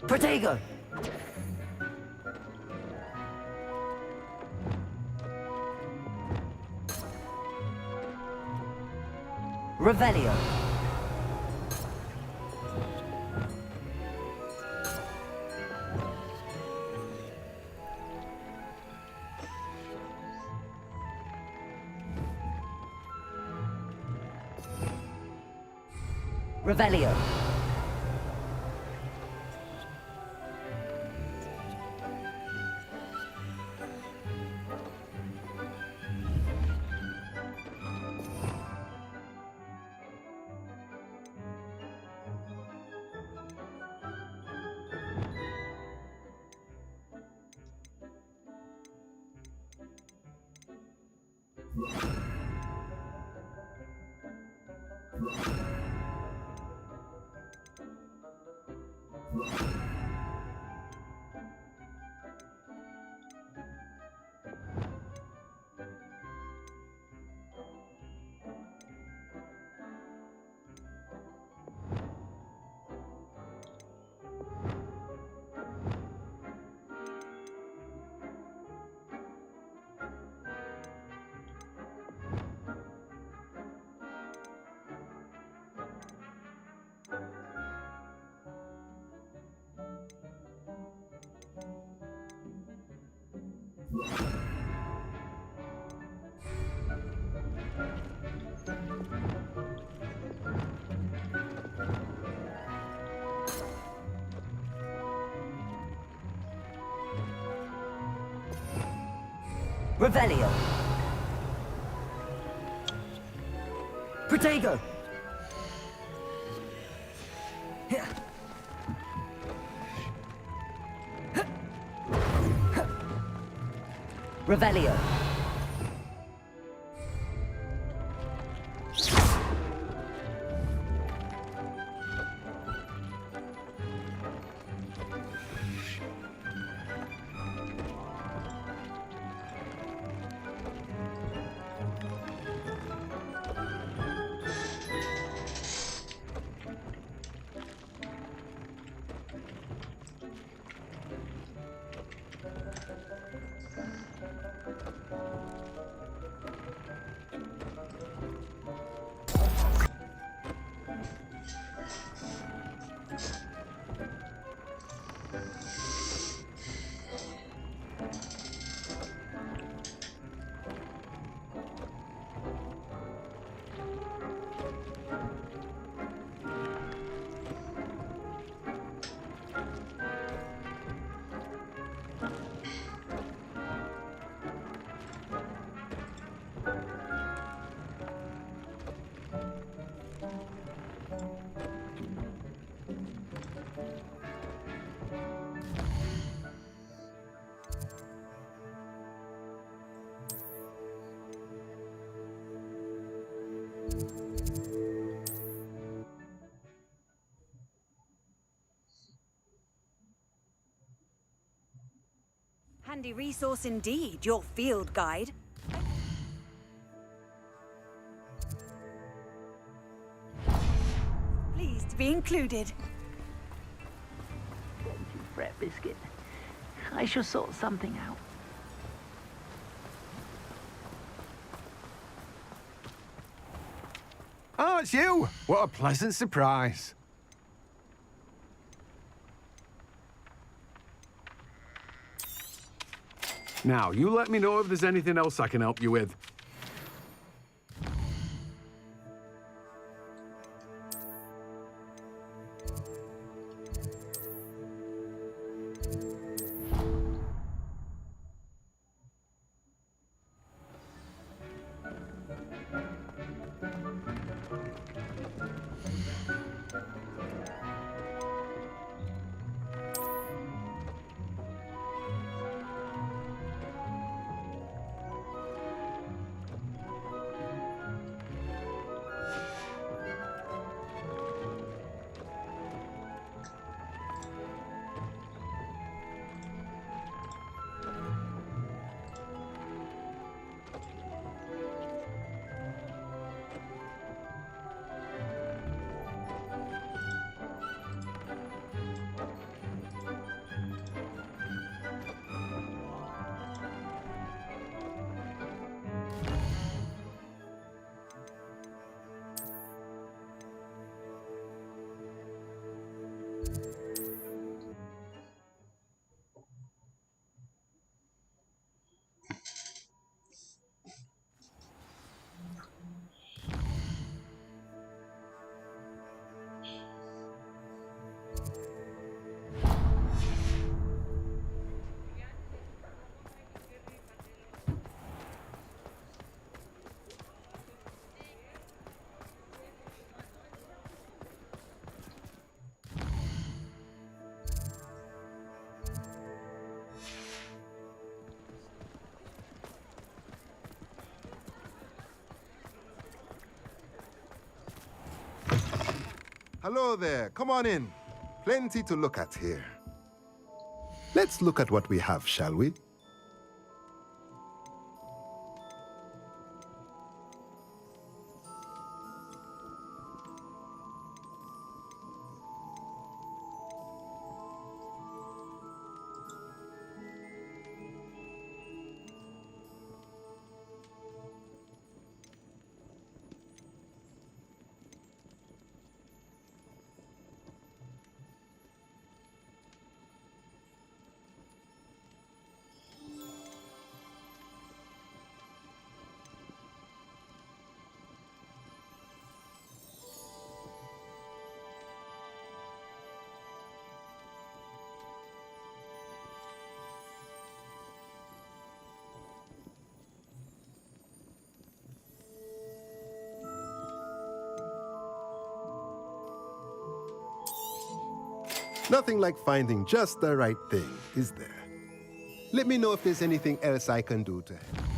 Protego! Revelio. Revelio. Revelio. Protego. Revelio. Handy resource indeed, your field guide. Pleased to be included. Thank you, Fret Biscuit. I shall sort something out. Oh, it's you! What a pleasant surprise. Now, you let me know if there's anything else I can help you with. Hello there. Come on in. Plenty to look at here. Let's look at what we have, shall we? Nothing like finding just the right thing, is there? Let me know if there's anything else I can do to help.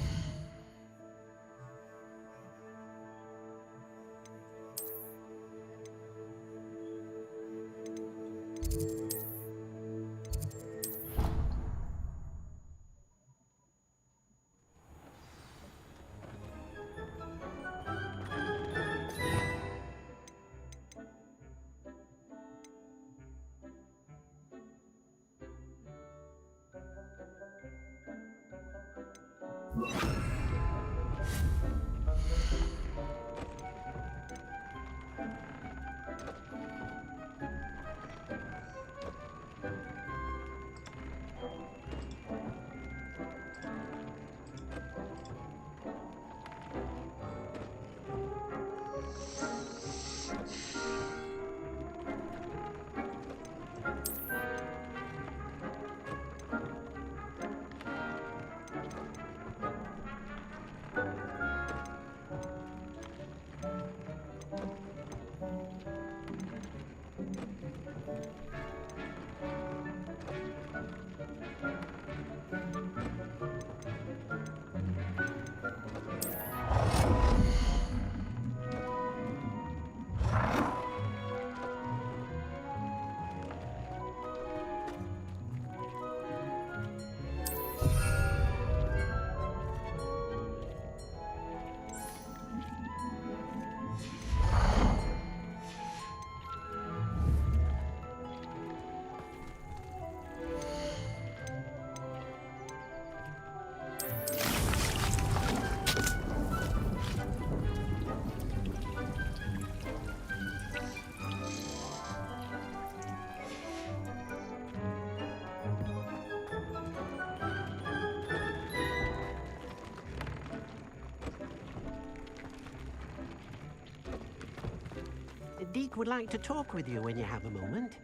Deke would like to talk with you when you have a moment.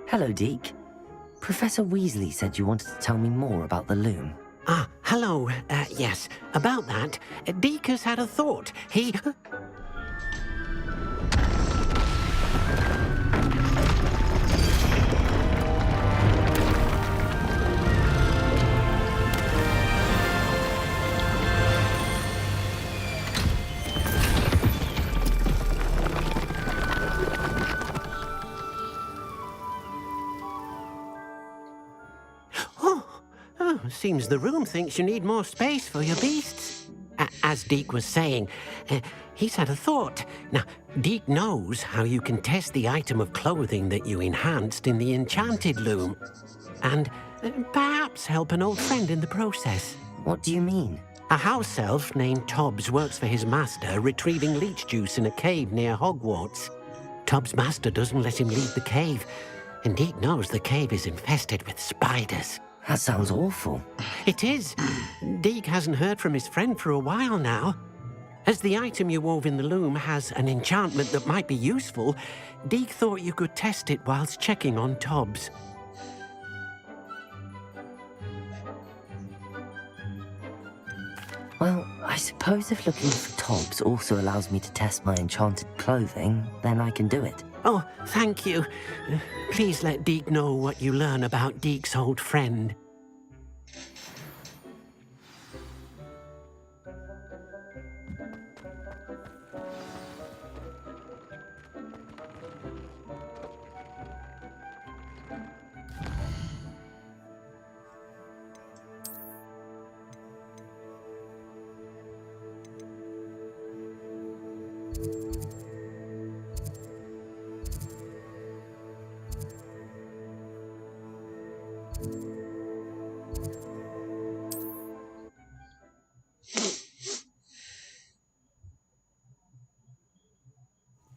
Hello, Deke. Professor Weasley said you wanted to tell me more about the loom. Ah, hello. Yes, about that. Deke has had a thought. He... Seems the room thinks you need more space for your beasts. As Deke was saying, he's had a thought. Now, Deke knows how you can test the item of clothing that you enhanced in the enchanted loom. And perhaps help an old friend in the process. What do you mean? A house elf named Tobbs works for his master, retrieving leech juice in a cave near Hogwarts. Tobbs' master doesn't let him leave the cave, and Deke knows the cave is infested with spiders. That sounds awful. It is. Deke hasn't heard from his friend for a while now. As the item you wove in the loom has an enchantment that might be useful, Deke thought you could test it whilst checking on Tobbs. suppose if looking for tops also allows me to test my enchanted clothing, then I can do it. Oh, thank you. Please let Deke know what you learn about Deke's old friend.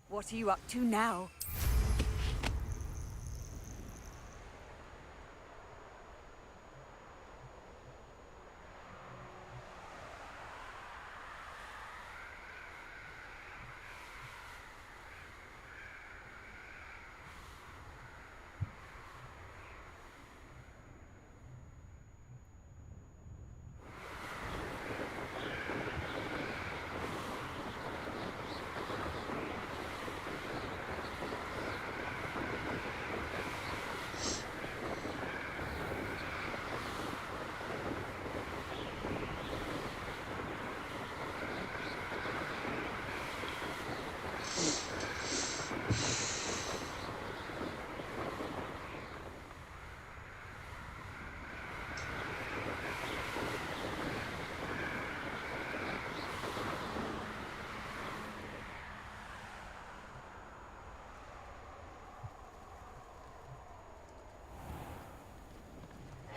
What are you up to now?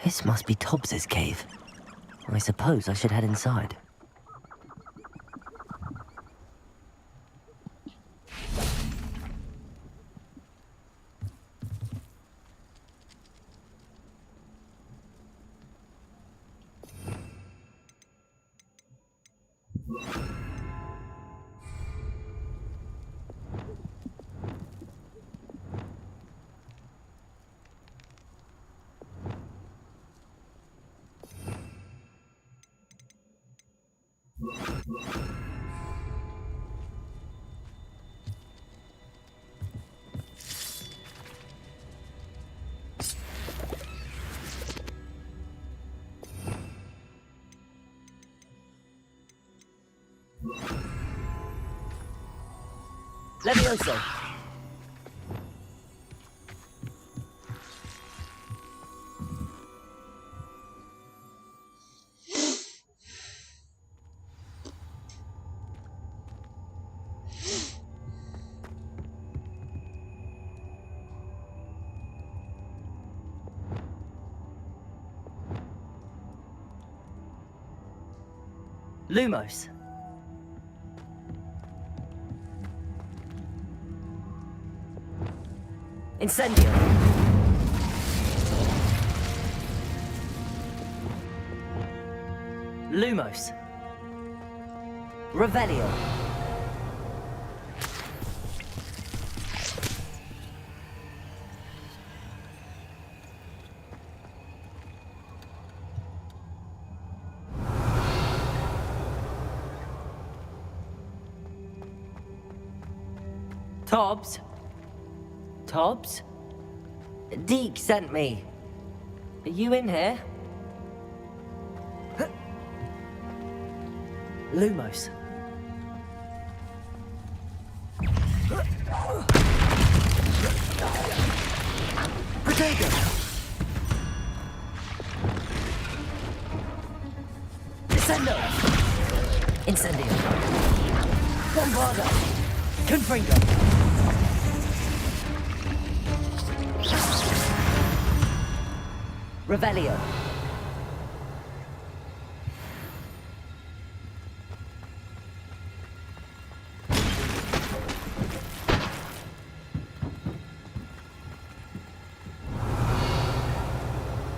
This must be Tobbs's cave. I suppose I should head inside. Levioso! Lumos. Incendio. Lumos. Revelio. Tobbs? Tobbs? Deke sent me. Are you in here? Lumos. Protego! Descendo! Incendio! Bombardo! Confringo! Revelio.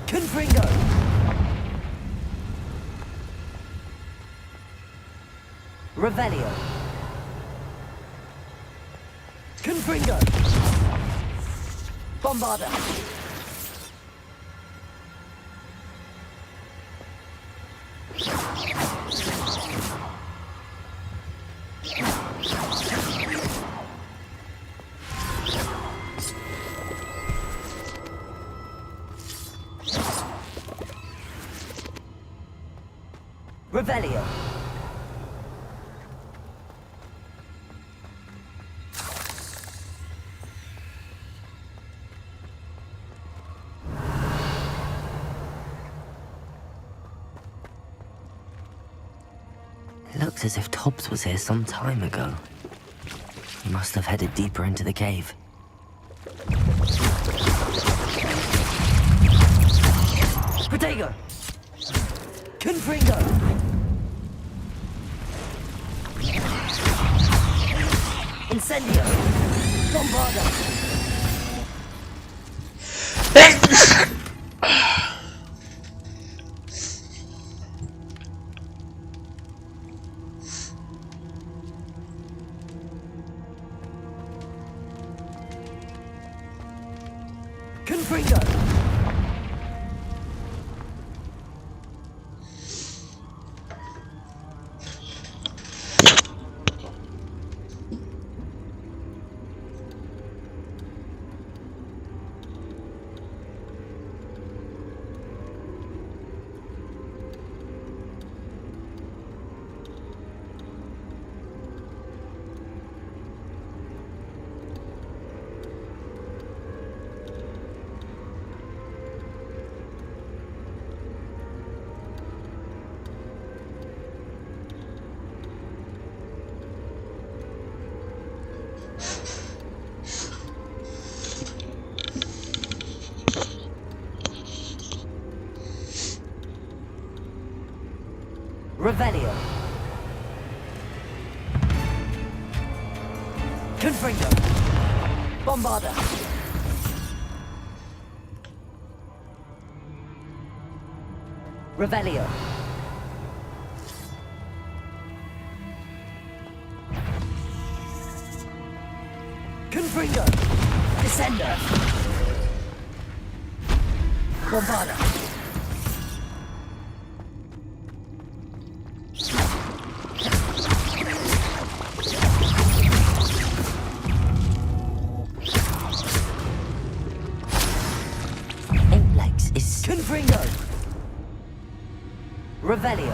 Confringo. Revelio. Confringo. Bombarda. Revelio. It looks as if Tobbs was here some time ago. He must have headed deeper into the cave. Protego! Confringo! Incendio! Bombardo! Confringo! Revelio. Confringo. Bombarda. Revelio. Confringo. Descender. Bombarda. Confringo! Revelio.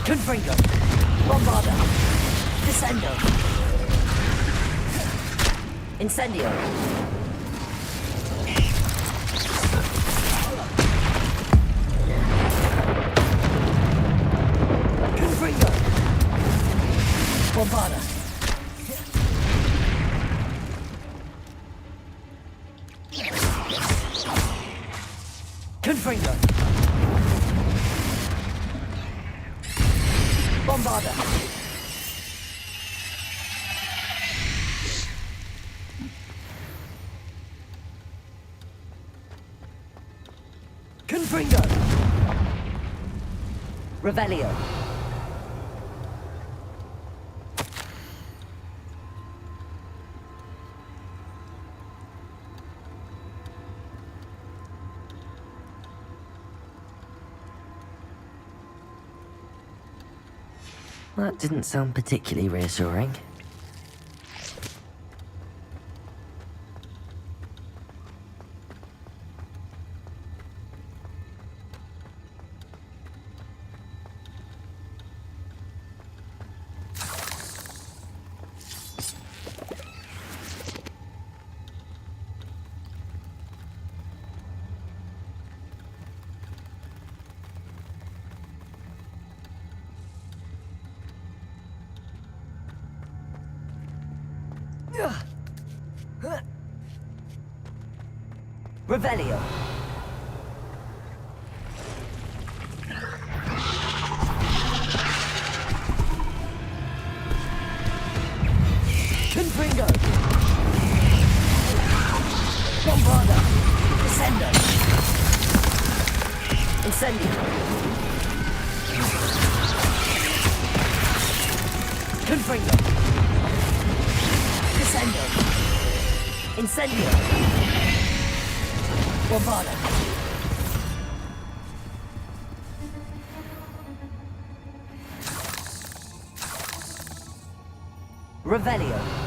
Confringo. Bombarda. Descendo. Incendio. Confringo. Bombarda. Confringo. Bombarda. Confringo. Revelio. That didn't sound particularly reassuring. Revelio. Confringo. Incendio. Confringo. Descendo. Incendio. Bombarda. Revelio.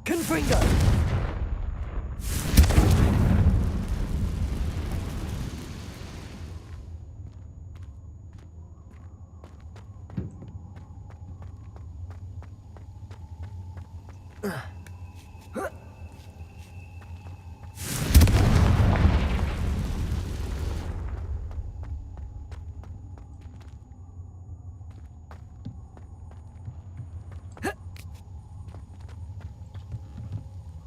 Confringo!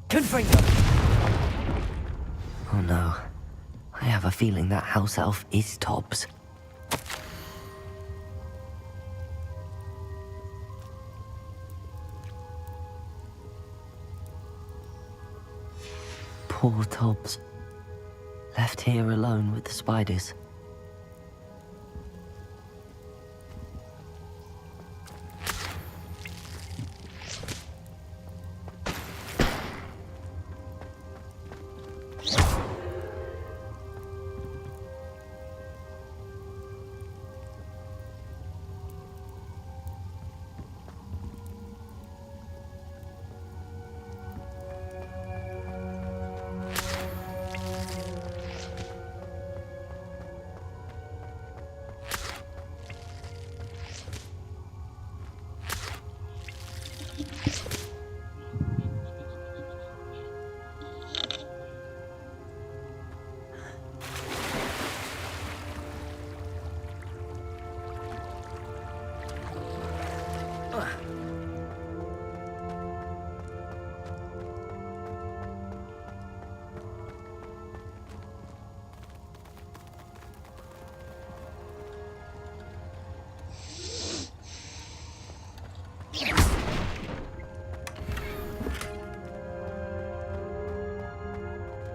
Confringo! Oh no. I have a feeling that house elf is Tobbs. Poor Tobbs. Left here alone with the spiders.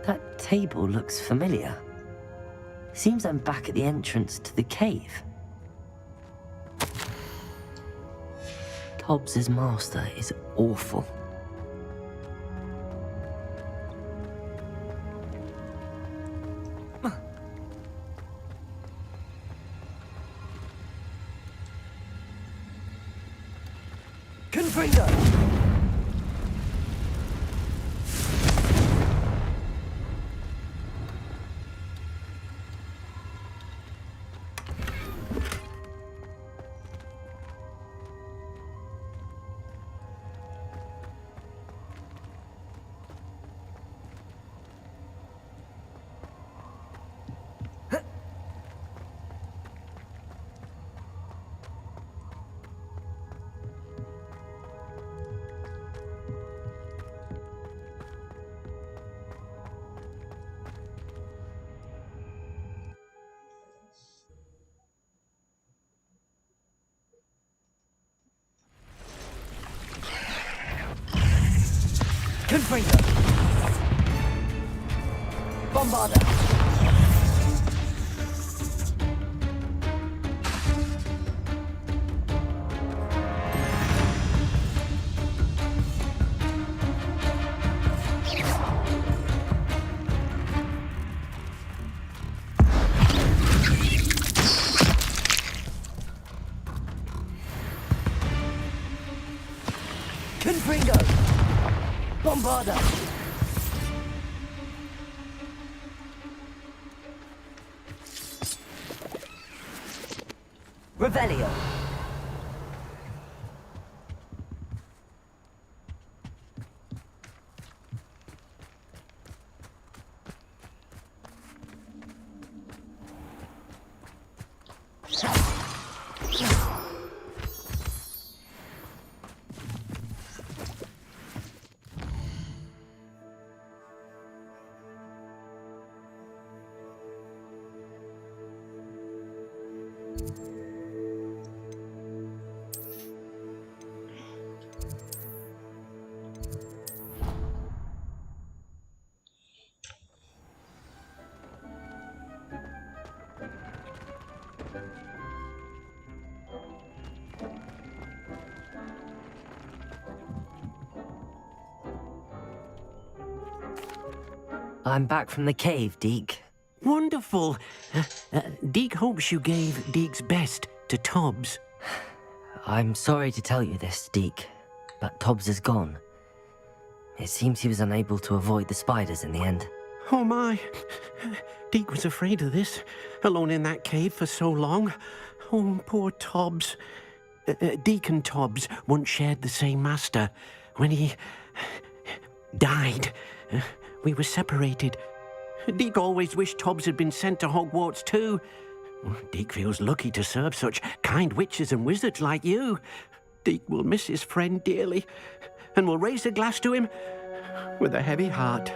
That table looks familiar. Seems I'm back at the entrance to the cave. Tobbs's master is awful. Confringo! Confringo! Bombarda! Confringo! Bombarda! Revelio! I'm back from the cave, Deke. Wonderful. Deke hopes you gave Deke's best to Tobbs. I'm sorry to tell you this, Deke, but Tobbs is gone. It seems he was unable to avoid the spiders in the end. Oh my. Deke was afraid of this, alone in that cave for so long. Oh, poor Tobbs. Deke and Tobbs once shared the same master. When he died, we were separated. Deke always wished Tobbs had been sent to Hogwarts too. Deke feels lucky to serve such kind witches and wizards like you. Deke will miss his friend dearly, and will raise a glass to him with a heavy heart.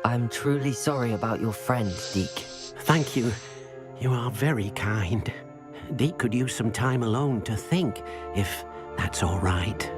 I'm truly sorry about your friend, Deke. Thank you. You are very kind. Deke could use some time alone to think, if that's all right.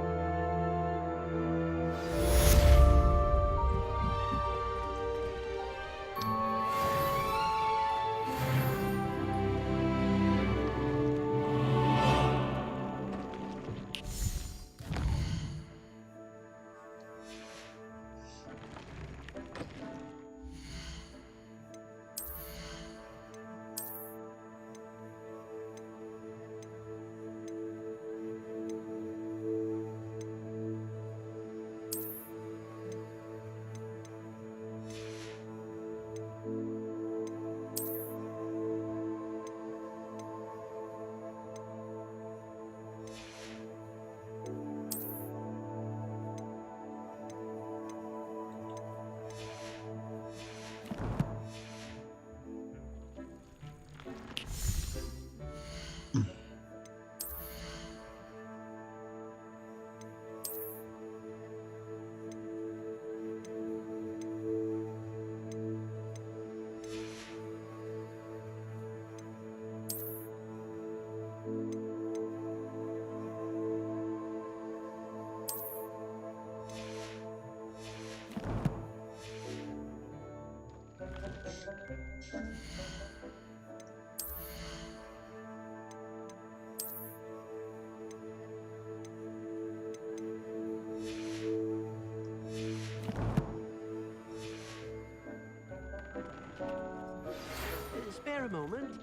Spare a moment.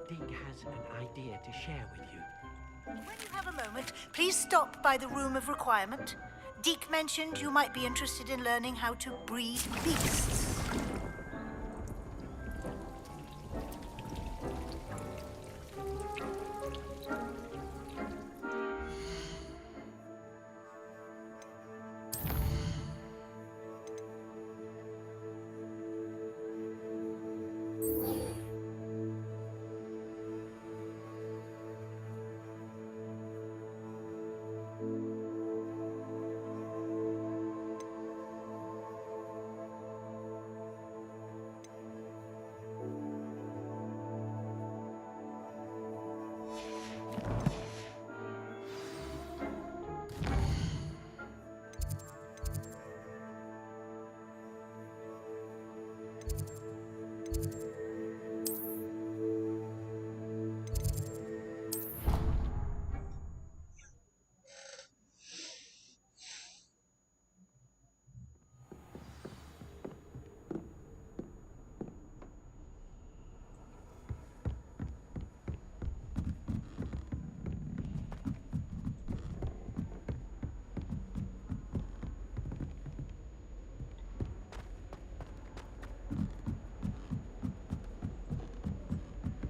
Deke has an idea to share with you. When you have a moment, please stop by the Room of Requirement. Deke mentioned you might be interested in learning how to breed beasts.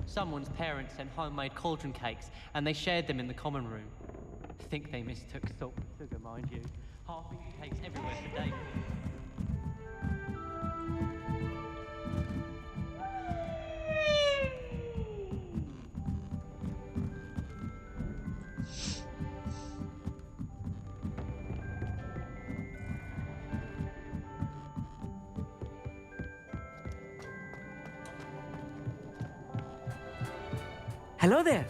Someone's parents sent homemade cauldron cakes, and they shared them in the common room. I think they mistook salt for sugar, mind you. Half-eaten cakes everywhere for days. Hello there.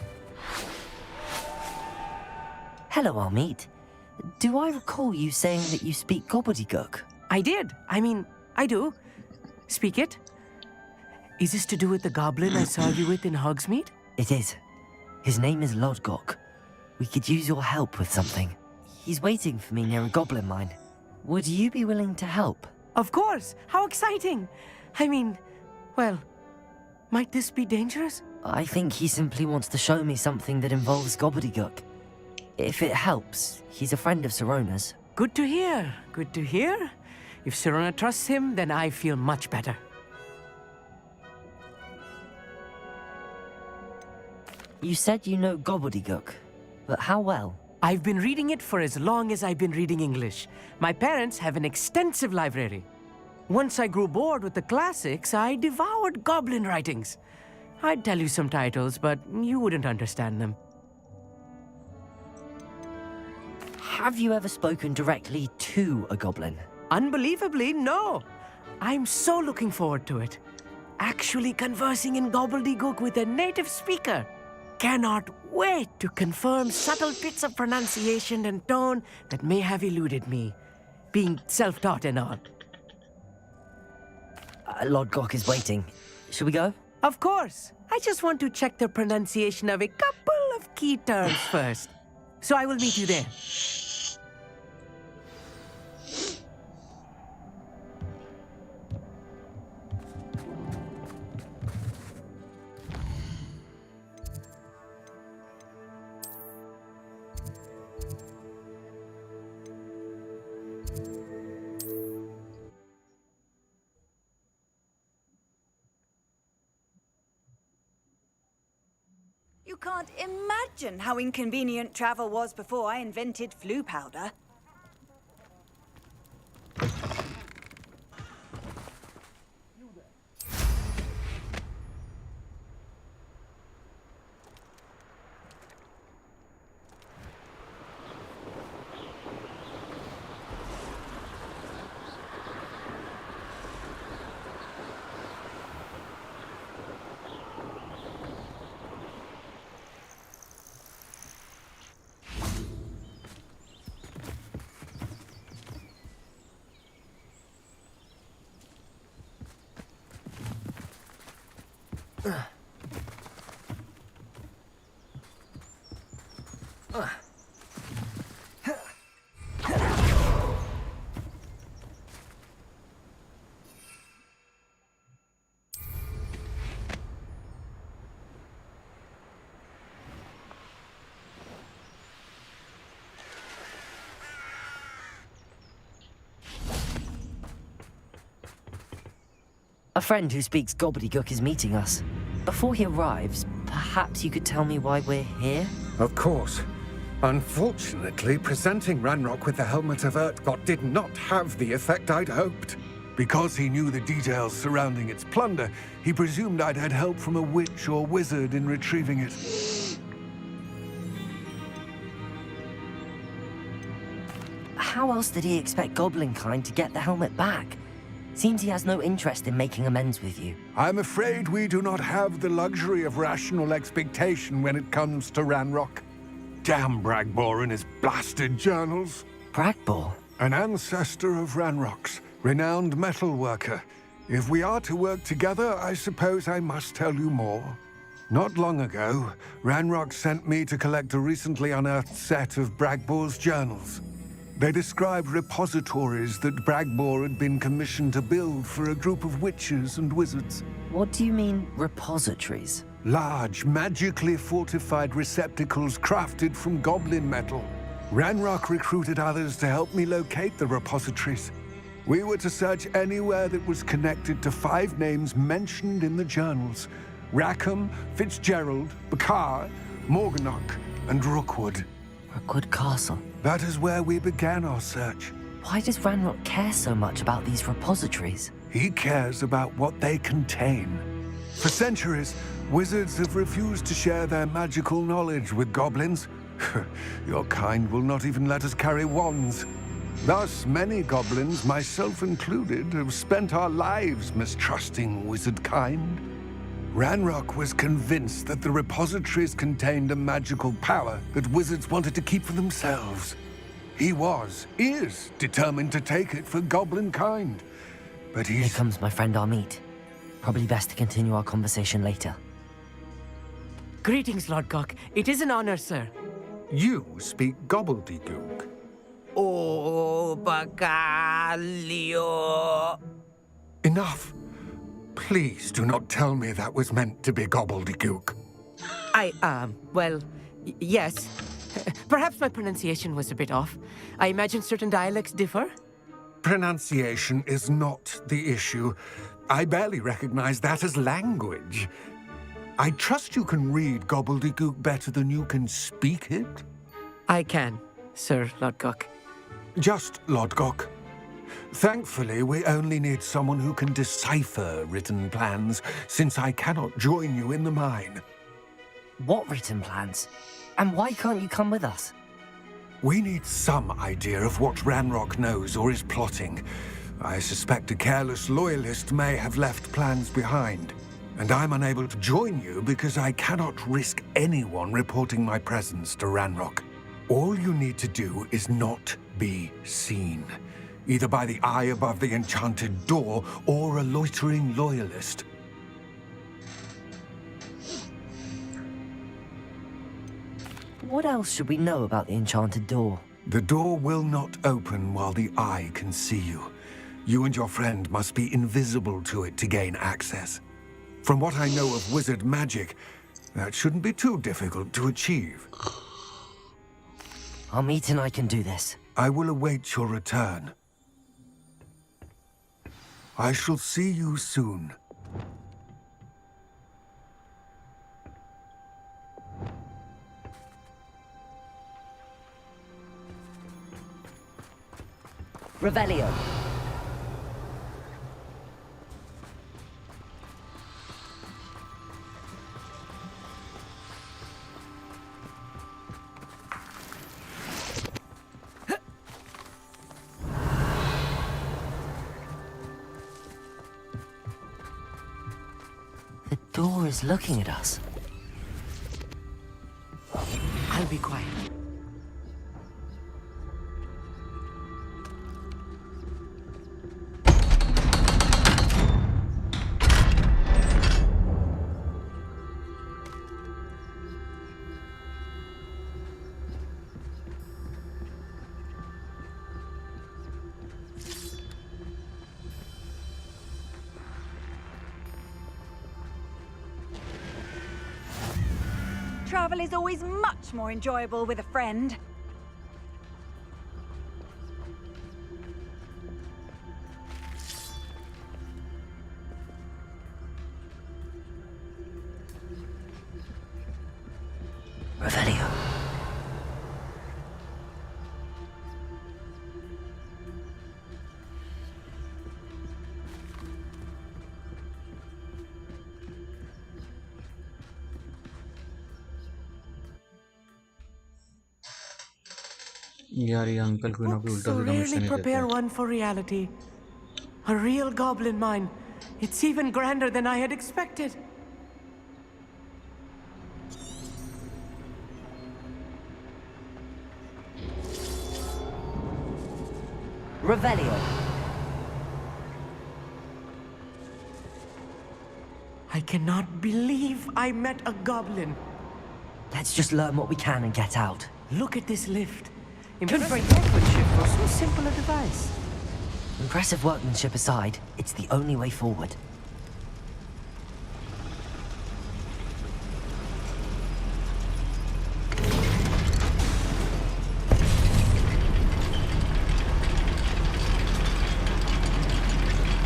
Hello, Almeet. Do I recall you saying that you speak gobbledygook? I did. I mean, I do. Speak it. Is this to do with the goblin I saw you with in Hogsmeade? It is. His name is Lodgok. We could use your help with something. He's waiting for me near a goblin mine. Would you be willing to help? Of course! How exciting! I mean, well, might this be dangerous? I think he simply wants to show me something that involves gobbledygook. If it helps, he's a friend of Sirona's. Good to hear. Good to hear. If Sirona trusts him, then I feel much better. You said you know gobbledygook, but how well? I've been reading it for as long as I've been reading English. My parents have an extensive library. Once I grew bored with the classics, I devoured goblin writings. I'd tell you some titles, but you wouldn't understand them. Have you ever spoken directly to a goblin? Unbelievably, no. I'm so looking forward to it. Actually conversing in gobbledygook with a native speaker. Cannot wait to confirm subtle bits of pronunciation and tone that may have eluded me, being self-taught and all. Lodgok is waiting. Should we go? Of course. I just want to check the pronunciation of a couple of key terms first. So I will meet you there. You can't imagine how inconvenient travel was before I invented flu powder. A friend who speaks gobbledygook is meeting us. Before he arrives, perhaps you could tell me why we're here? Of course. Unfortunately, presenting Ranrock with the Helmet of Urtkot did not have the effect I'd hoped. Because he knew the details surrounding its plunder, he presumed I'd had help from a witch or wizard in retrieving it. How else did he expect Goblinkind to get the helmet back? Seems he has no interest in making amends with you. I'm afraid we do not have the luxury of rational expectation when it comes to Ranrock. Damn Bragbor and his blasted journals. Bragbor? An ancestor of Ranrock's, renowned metal worker. If we are to work together, I suppose I must tell you more. Not long ago, Ranrock sent me to collect a recently unearthed set of Bragbor's journals. They described repositories that Bragbor had been commissioned to build for a group of witches and wizards. What do you mean, repositories? Large, magically fortified receptacles crafted from goblin metal. Ranrock recruited others to help me locate the repositories. We were to search anywhere that was connected to 5 names mentioned in the journals: Rackham, Fitzgerald, Bakar, Morganach, and Rookwood. Rookwood Castle. That is where we began our search. Why does Ranrock care so much about these repositories? He cares about what they contain. For centuries, wizards have refused to share their magical knowledge with goblins. Your kind will not even let us carry wands. Thus, many goblins, myself included, have spent our lives mistrusting wizard kind. Ranrock was convinced that the repositories contained a magical power that wizards wanted to keep for themselves. He is determined to take it for goblin kind. But Here comes my friend Amit. Probably best to continue our conversation later. Greetings, Lord Cock. It is an honor, sir. You speak gobbledygook. Oh, Bacalio. Enough. Please do not tell me that was meant to be gobbledygook. Well, yes. Perhaps my pronunciation was a bit off. I imagine certain dialects differ. Pronunciation is not the issue. I barely recognize that as language. I trust you can read gobbledygook better than you can speak it? I can, Sir Lodgok. Just Lodgok. Thankfully, we only need someone who can decipher written plans, since I cannot join you in the mine. What written plans? And why can't you come with us? We need some idea of what Ranrock knows or is plotting. I suspect a careless loyalist may have left plans behind. And I'm unable to join you because I cannot risk anyone reporting my presence to Ranrock. All you need to do is not be seen, either by the eye above the enchanted door or a loitering loyalist. What else should we know about the enchanted door? The door will not open while the eye can see you. You and your friend must be invisible to it to gain access. From what I know of wizard magic, that shouldn't be too difficult to achieve. Our meet and I can do this. I will await your return. I shall see you soon. Revelio. The door is looking at us. I'll be quiet. Travel is always much more enjoyable with a friend. Revelio. यार ये uncle कोई ना कोई उल्टा So सीधा mission rarely ही देते prepare हैं। one for reality. A real goblin mine. It's even grander than I had expected. Revelio. I cannot believe I met a goblin. Let's just learn what we can and get out. Look at this lift. Impressive workmanship for so simple a device. Impressive workmanship aside, it's the only way forward.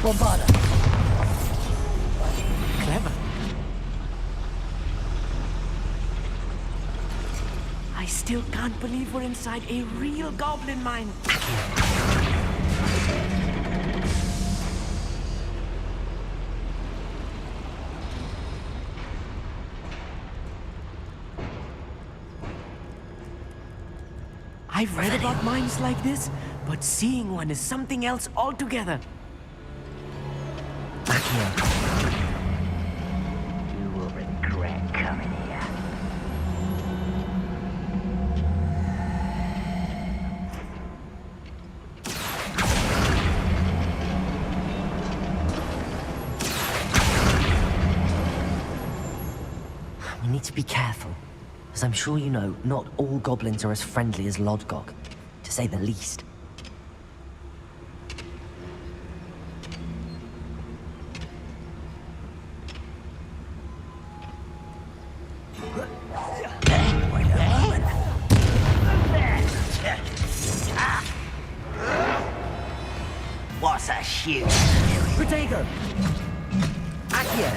Bombarda. Clever. I still can't believe we're inside a real goblin mine. I've read about mines like this, but seeing one is something else altogether. Back here. You will regret coming here. We need to be careful. As I'm sure you know, not all goblins are as friendly as Lodgok, to say the least. What's a shoot? Protego! Accio!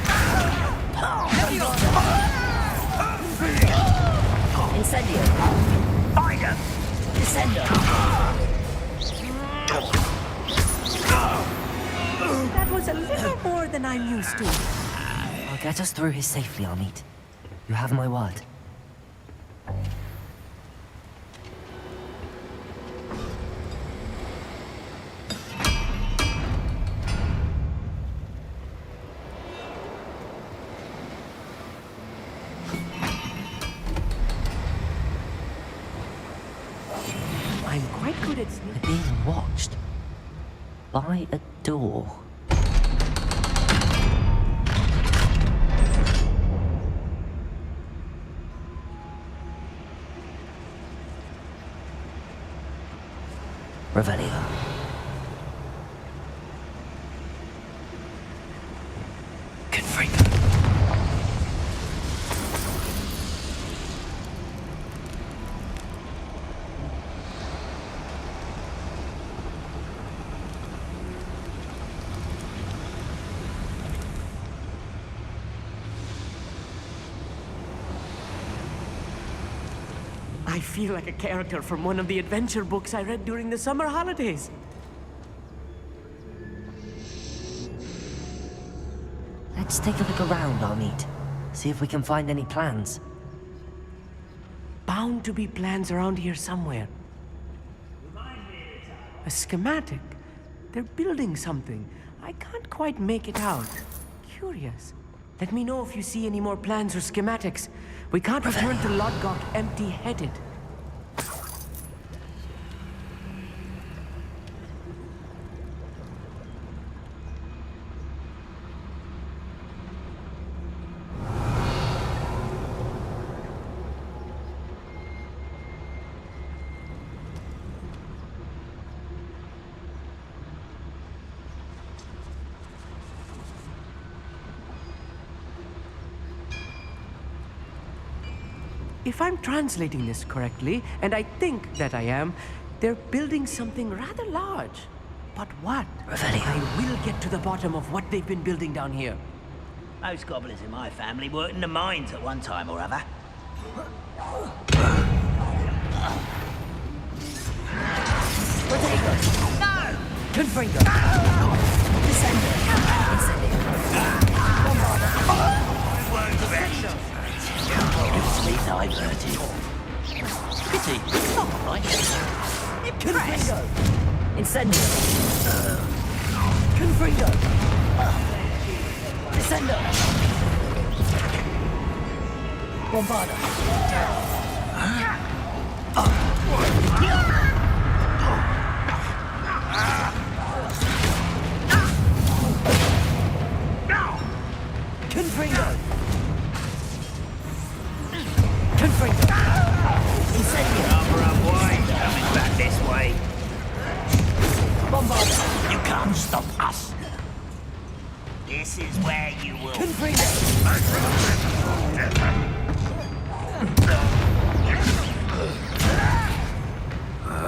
Incendio! Find him! Descendo! That was a little more than I'm used to. I'll get us through here safely, Amit. You have my word. I'm quite good at We're being watched. By a door. Revelio. Confringo. I feel like a character from one of the adventure books I read during the summer holidays. Let's take a look around, Amit. See if we can find any plans. Bound to be plans around here somewhere. A schematic. They're building something. I can't quite make it out. Curious. Let me know if you see any more plans or schematics. We can't return to Lodgok empty-headed. If I'm translating this correctly, and I think that I am, they're building something rather large. But what? I will get to the bottom of what they've been building down here. Most goblins in my family worked in the mines at one time or other. Protego! No! Confringo! Descendo! It's diverted. Pity, it's not right. Confringo! Incendio! Confringo! Descendo! Bombarda! Confringo! Confringo! Incendio! Number up wide, coming back this way. Bombarda! You can't stop us. This is where you will.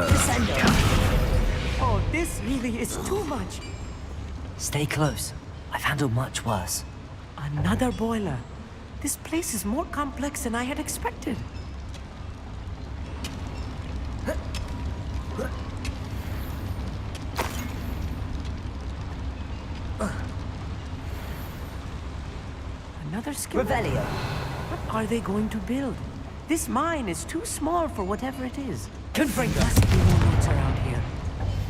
Descendo! Oh, this really is too much. Stay close. I've handled much worse. Another boiler. This place is more complex than I had expected. Another schematic. Revelio. What are they going to build? This mine is too small for whatever it is. Confringo. Must be more notes around here.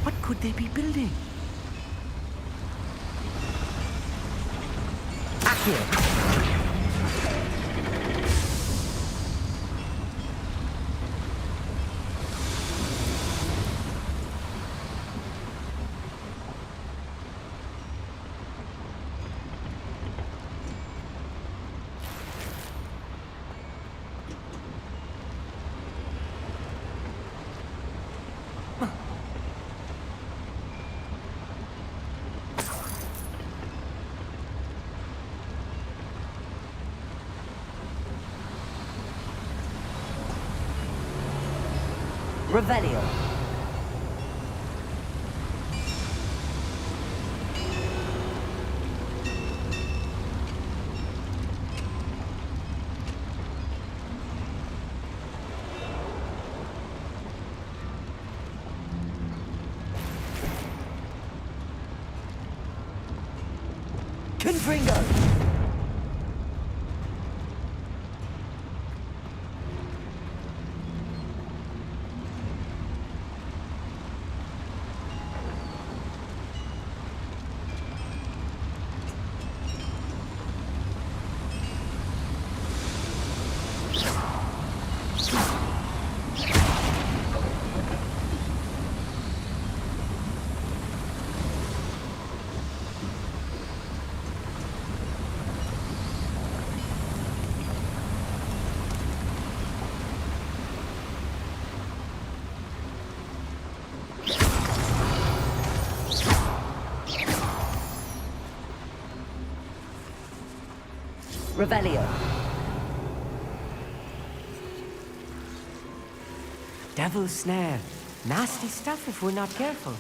What could they be building? Accio. Revelio. Confringo. Revelio. Devil's snare. Nasty stuff if we're not careful.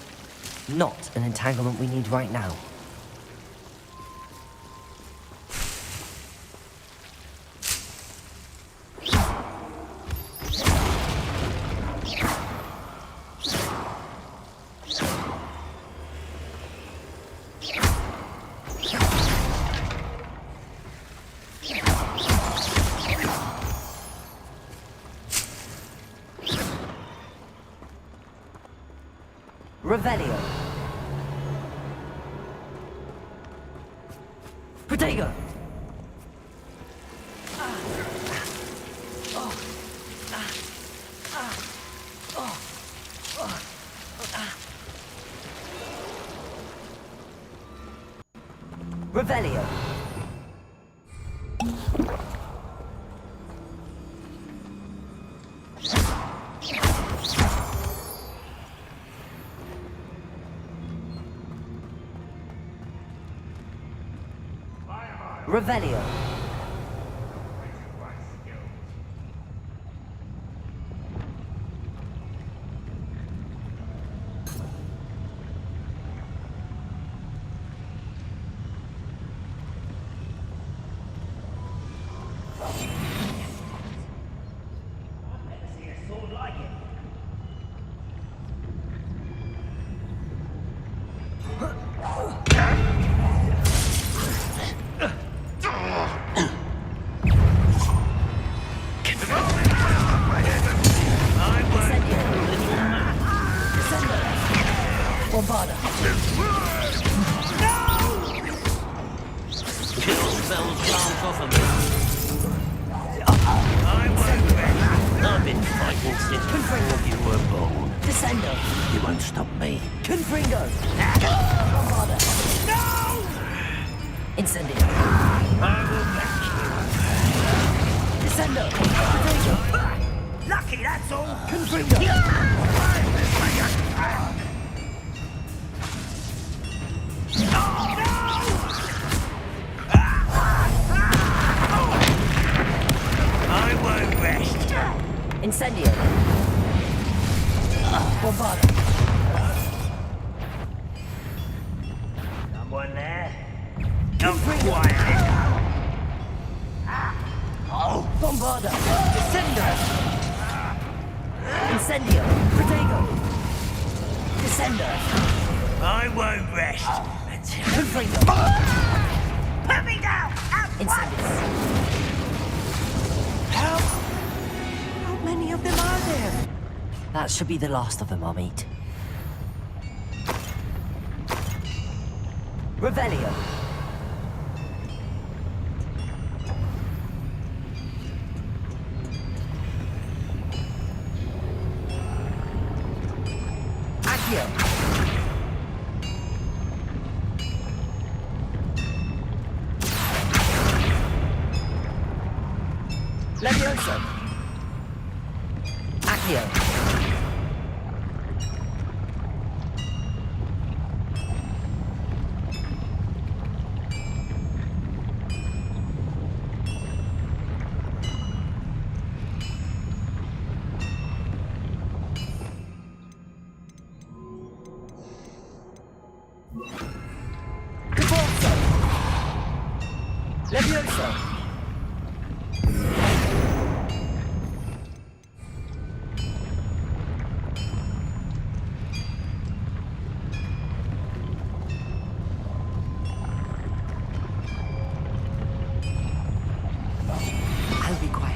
Not an entanglement we need right now. Revelio. Protego. Revelio. Revelio. That should be the last of them, I'll meet. Revelio. Accio. Levioso. Accio. Levioso! I'll be quiet.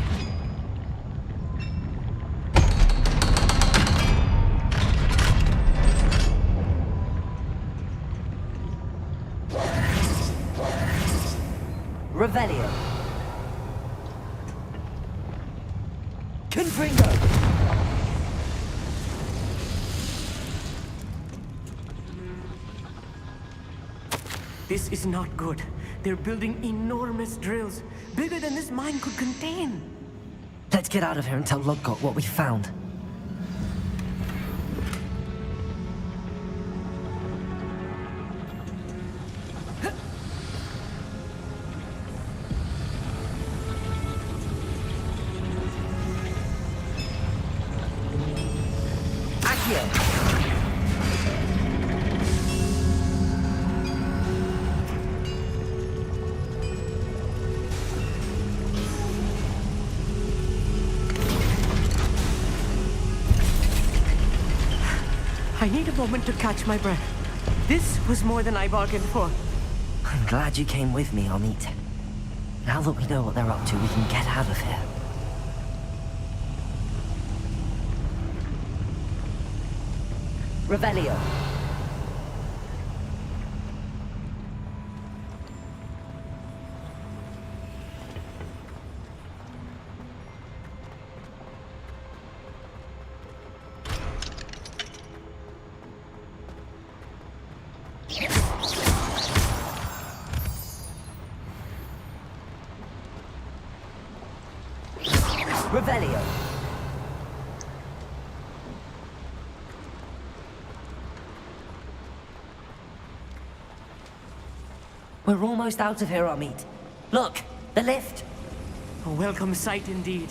Revelio. Confringo. This is not good. They're building enormous drills, bigger than this mine could contain. Let's get out of here and tell Loggot what we found. I need a moment to catch my breath. This was more than I bargained for. I'm glad you came with me, Amit. Now that we know what they're up to, we can get out of here. Revelio. Revelio. We're almost out of here, Amit. Look, the lift. A welcome sight indeed.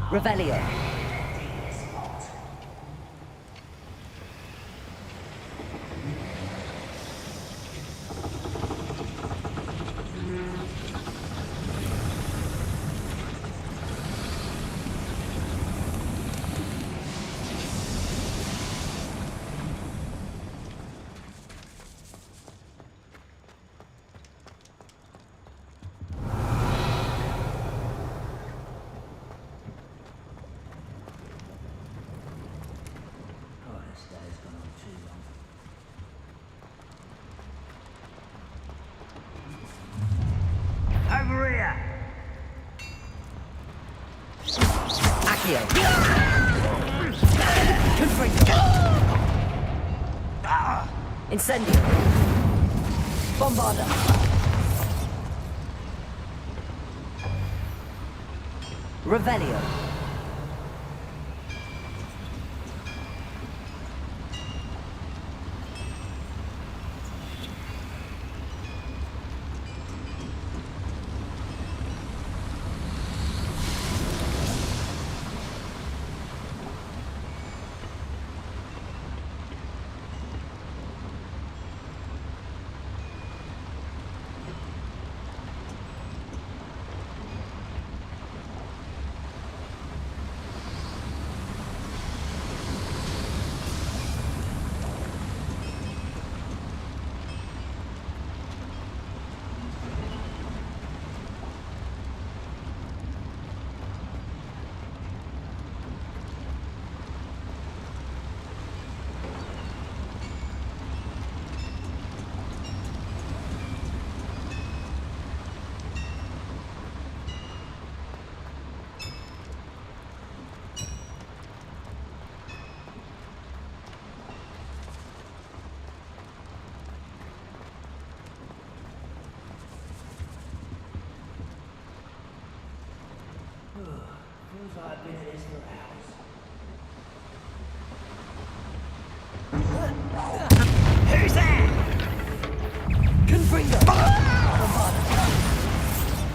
Revelio. Over here! Accio. Confringo. Incendio. Bombarda. Revelio. Who's there? Confringo!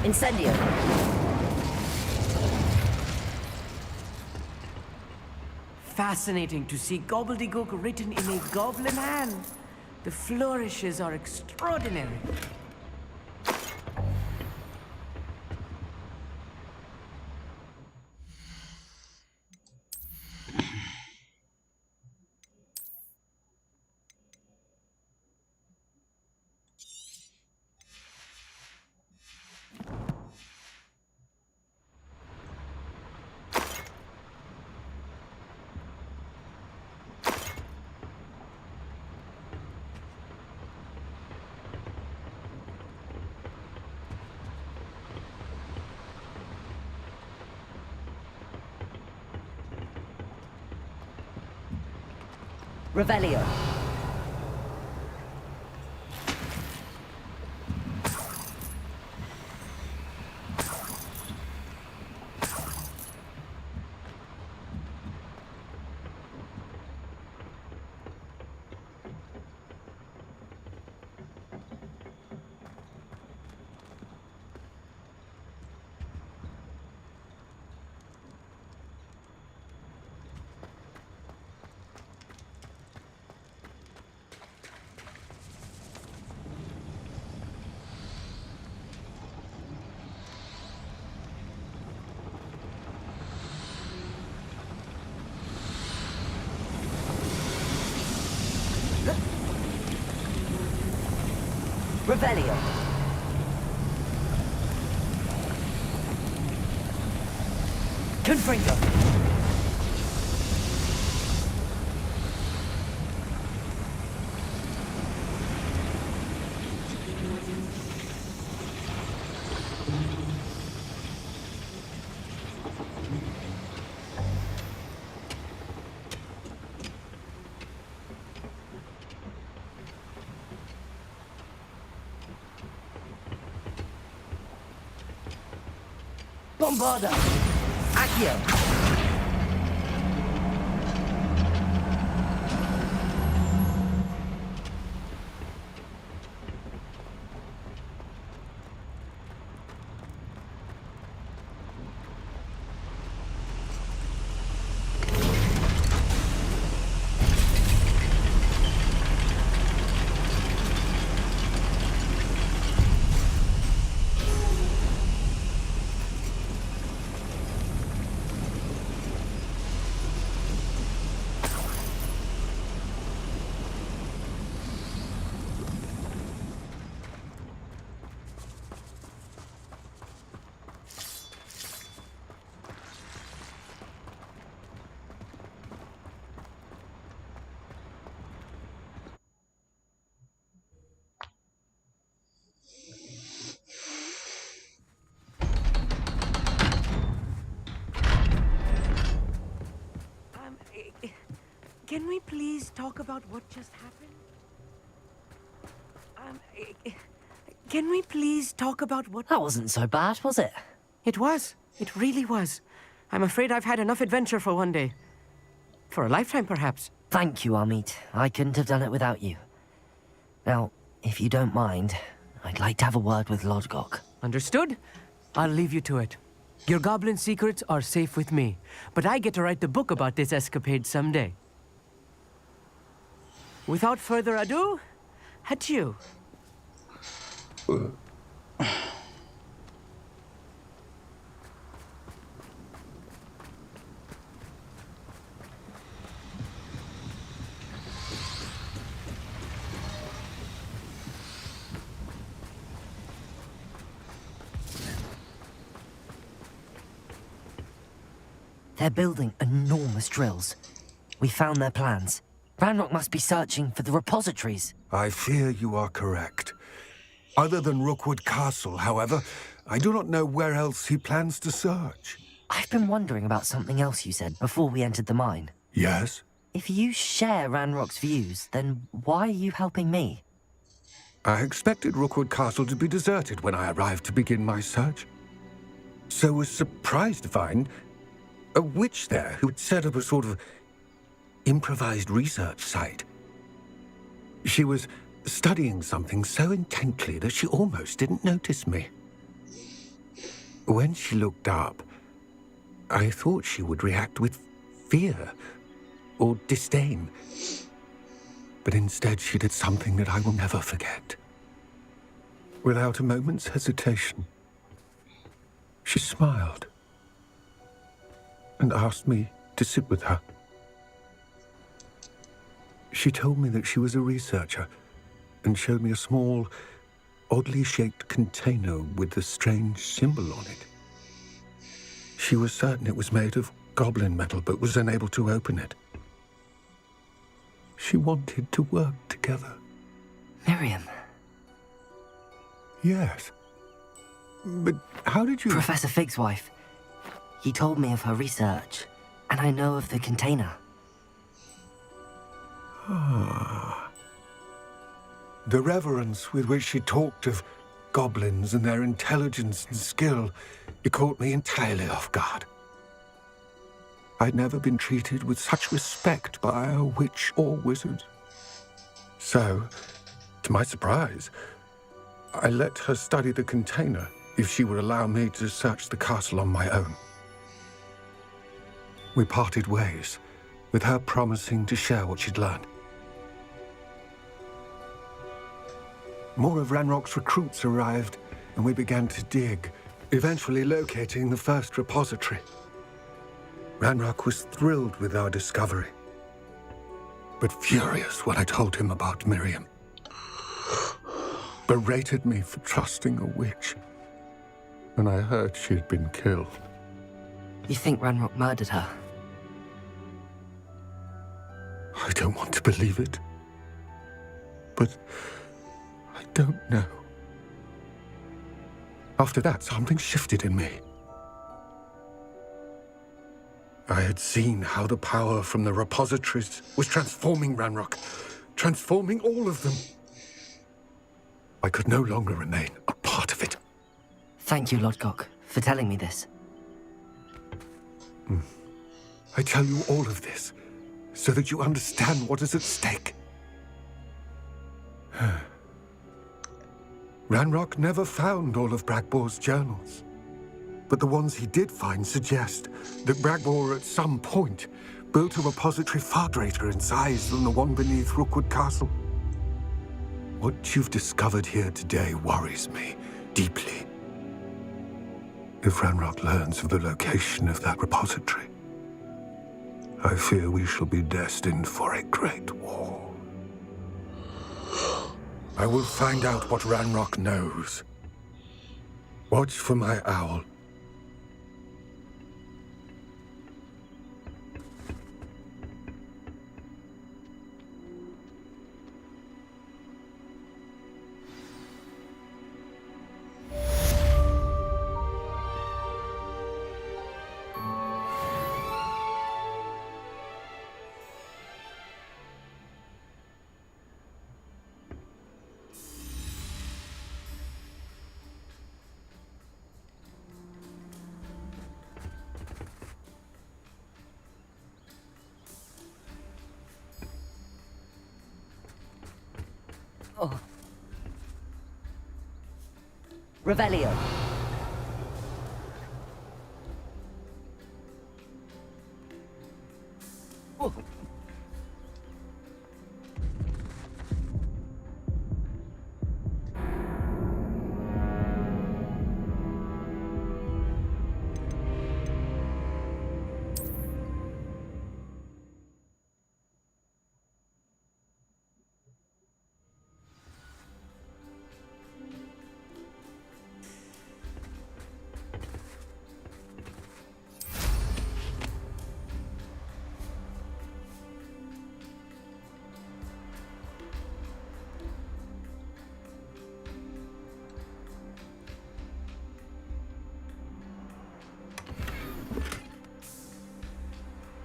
Incendio! Fascinating to see gobbledygook written in a goblin hand. The flourishes are extraordinary. Revelio. Revelio. Confringo. Bombarda! Accio! Can we please talk about what just happened? Can we please talk about what... That wasn't so bad, was it? It was. It really was. I'm afraid I've had enough adventure for one day. For a lifetime, perhaps. Thank you, Amit. I couldn't have done it without you. Now, if you don't mind, I'd like to have a word with Lodgok. Understood? I'll leave you to it. Your goblin secrets are safe with me, but I get to write the book about this escapade someday. Without further ado, adieu. They're building enormous drills. We found their plans. Ranrock must be searching for the repositories. I fear you are correct. Other than Rookwood Castle, however, I do not know where else he plans to search. I've been wondering about something else you said before we entered the mine. Yes? If you share Ranrock's views, then why are you helping me? I expected Rookwood Castle to be deserted when I arrived to begin my search. So was surprised to find a witch there who'd set up a sort of improvised research site. She was studying something so intently that she almost didn't notice me. When she looked up, I thought she would react with fear or disdain. But instead she did something that I will never forget. Without a moment's hesitation, she smiled and asked me to sit with her. She told me that she was a researcher and showed me a small, oddly shaped container with a strange symbol on it. She was certain it was made of goblin metal, but was unable to open it. She wanted to work together. Miriam. Yes. But how did you... Professor Fig's wife. He told me of her research, and I know of the container. Ah. The reverence with which she talked of goblins and their intelligence and skill, it caught me entirely off guard. I'd never been treated with such respect by a witch or wizard. So, to my surprise, I let her study the container if she would allow me to search the castle on my own. We parted ways, with her promising to share what she'd learned. More of Ranrock's recruits arrived, and we began to dig, eventually locating the first repository. Ranrock was thrilled with our discovery, but furious when I told him about Miriam. Berated me for trusting a witch, and I heard she had been killed. You think Ranrock murdered her? I don't want to believe it, but I don't know. After that, something shifted in me. I had seen how the power from the repositories was transforming Ranrock, transforming all of them. I could no longer remain a part of it. Thank you, Lodgok, for telling me this. I tell you all of this so that you understand what is at stake. Ranrock never found all of Bragbor's journals, but the ones he did find suggest that Bragbor at some point built a repository far greater in size than the one beneath Rookwood Castle. What you've discovered here today worries me deeply. If Ranrock learns of the location of that repository, I fear we shall be destined for a great war. I will find out what Ranrock knows. Watch for my owl. Oh. Revelio. Oh.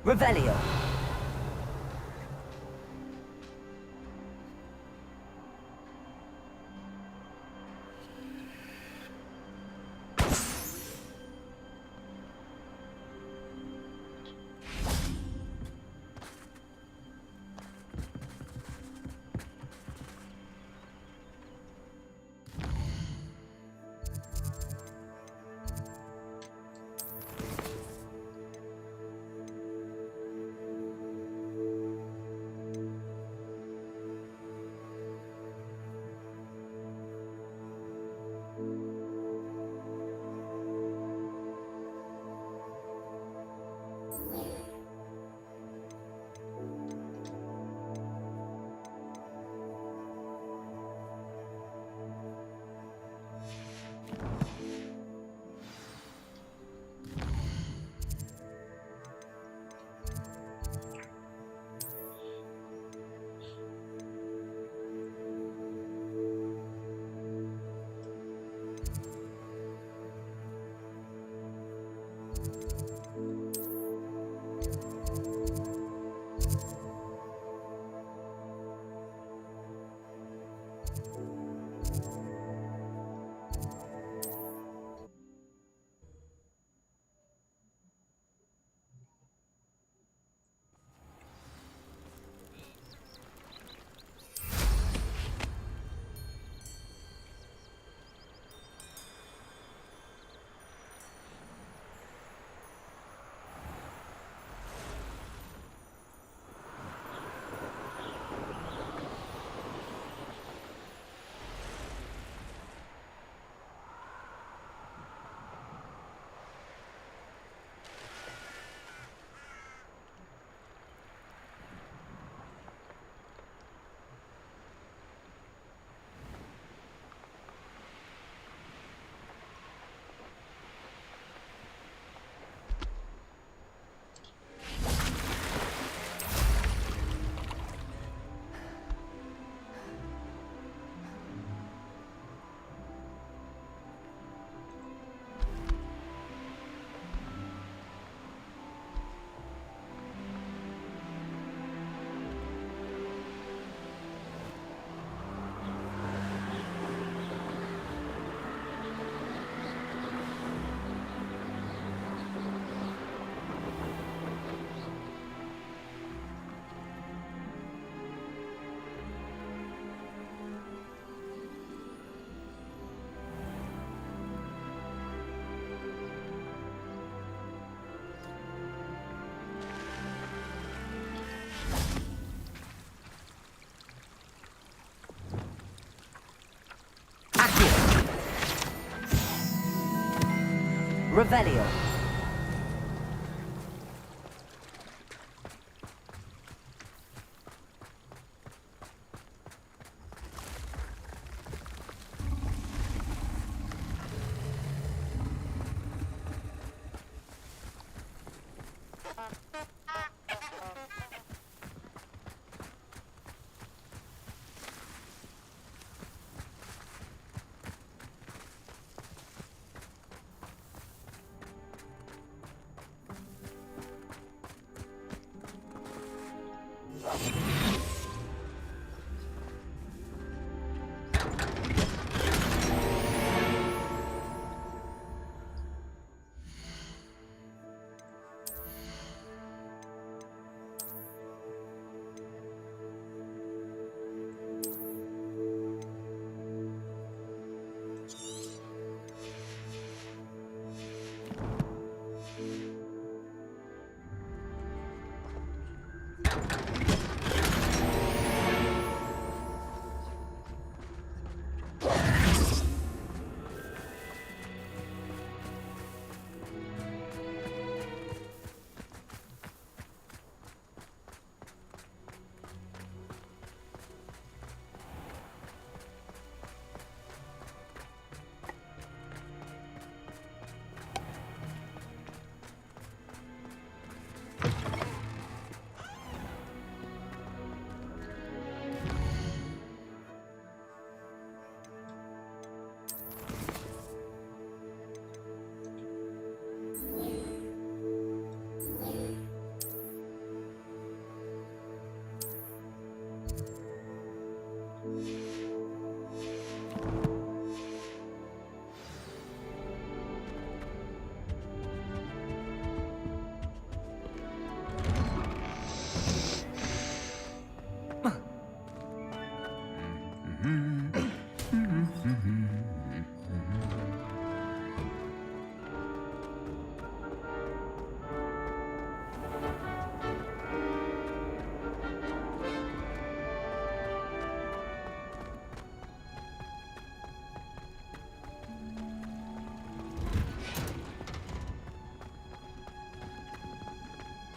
Revelio. Revelio.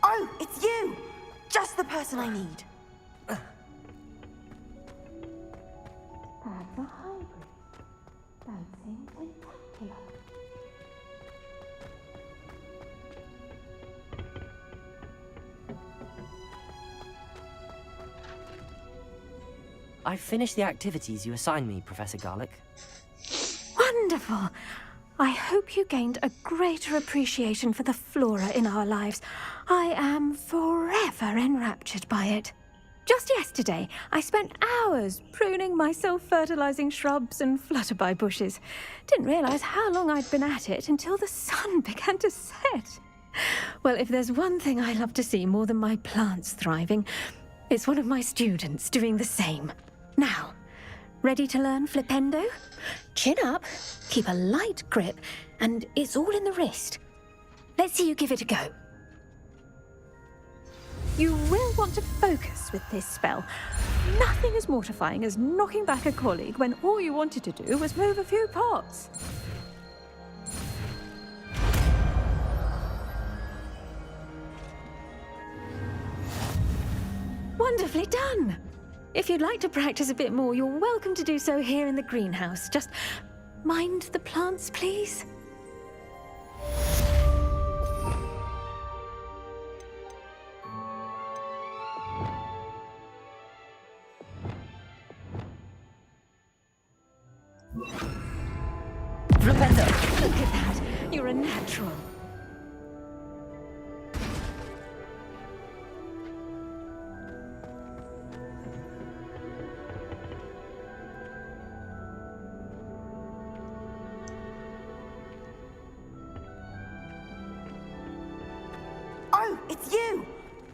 Oh, it's you! Just the person I need. That's a hybrid. Dancing tentacular. I finished the activities you assigned me, Professor Garlick. Wonderful! I hope you gained a greater appreciation for the flora in our lives. I am forever enraptured by it. Just yesterday, I spent hours pruning my self-fertilizing shrubs and flutterby bushes. Didn't realize how long I'd been at it until the sun began to set. Well, if there's one thing I love to see more than my plants thriving, it's one of my students doing the same. Now, ready to learn flipendo? Chin up, keep a light grip, and it's all in the wrist. Let's see you give it a go. You will want to focus with this spell. Nothing as mortifying as knocking back a colleague when all you wanted to do was move a few pots. Wonderfully done! If you'd like to practice a bit more, you're welcome to do so here in the greenhouse. Just mind the plants, please. Flipendo, look at that. You're a natural. Oh, it's you!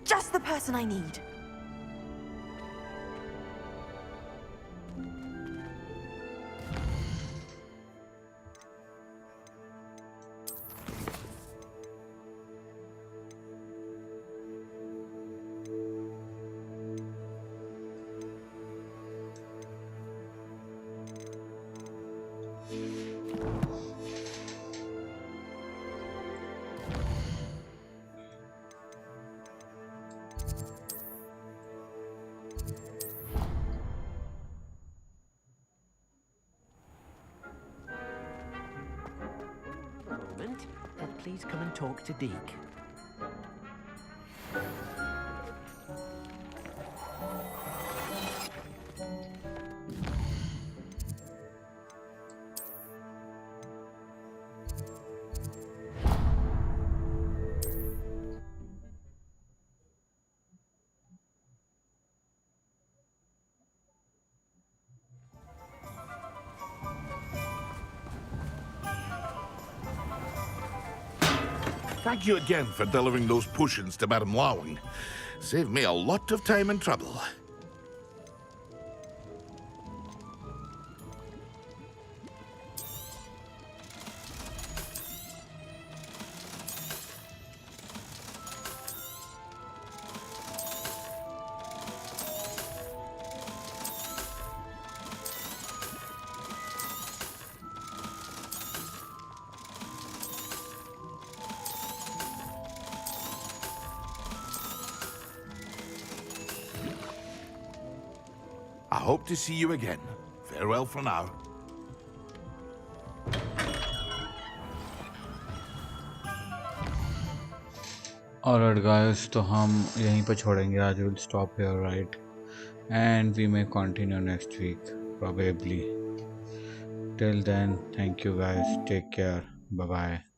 Just the person I need. said please come and talk to Deke. Thank you again for delivering those potions to Madame Lowing. Saved me a lot of time and trouble. I hope to see you again. Farewell for now. Alright guys, तो हम यहीं पर छोड़ेंगे आज. We'll stop here, right? And we may continue next week, probably. Till then, thank you guys. Take care. Bye bye.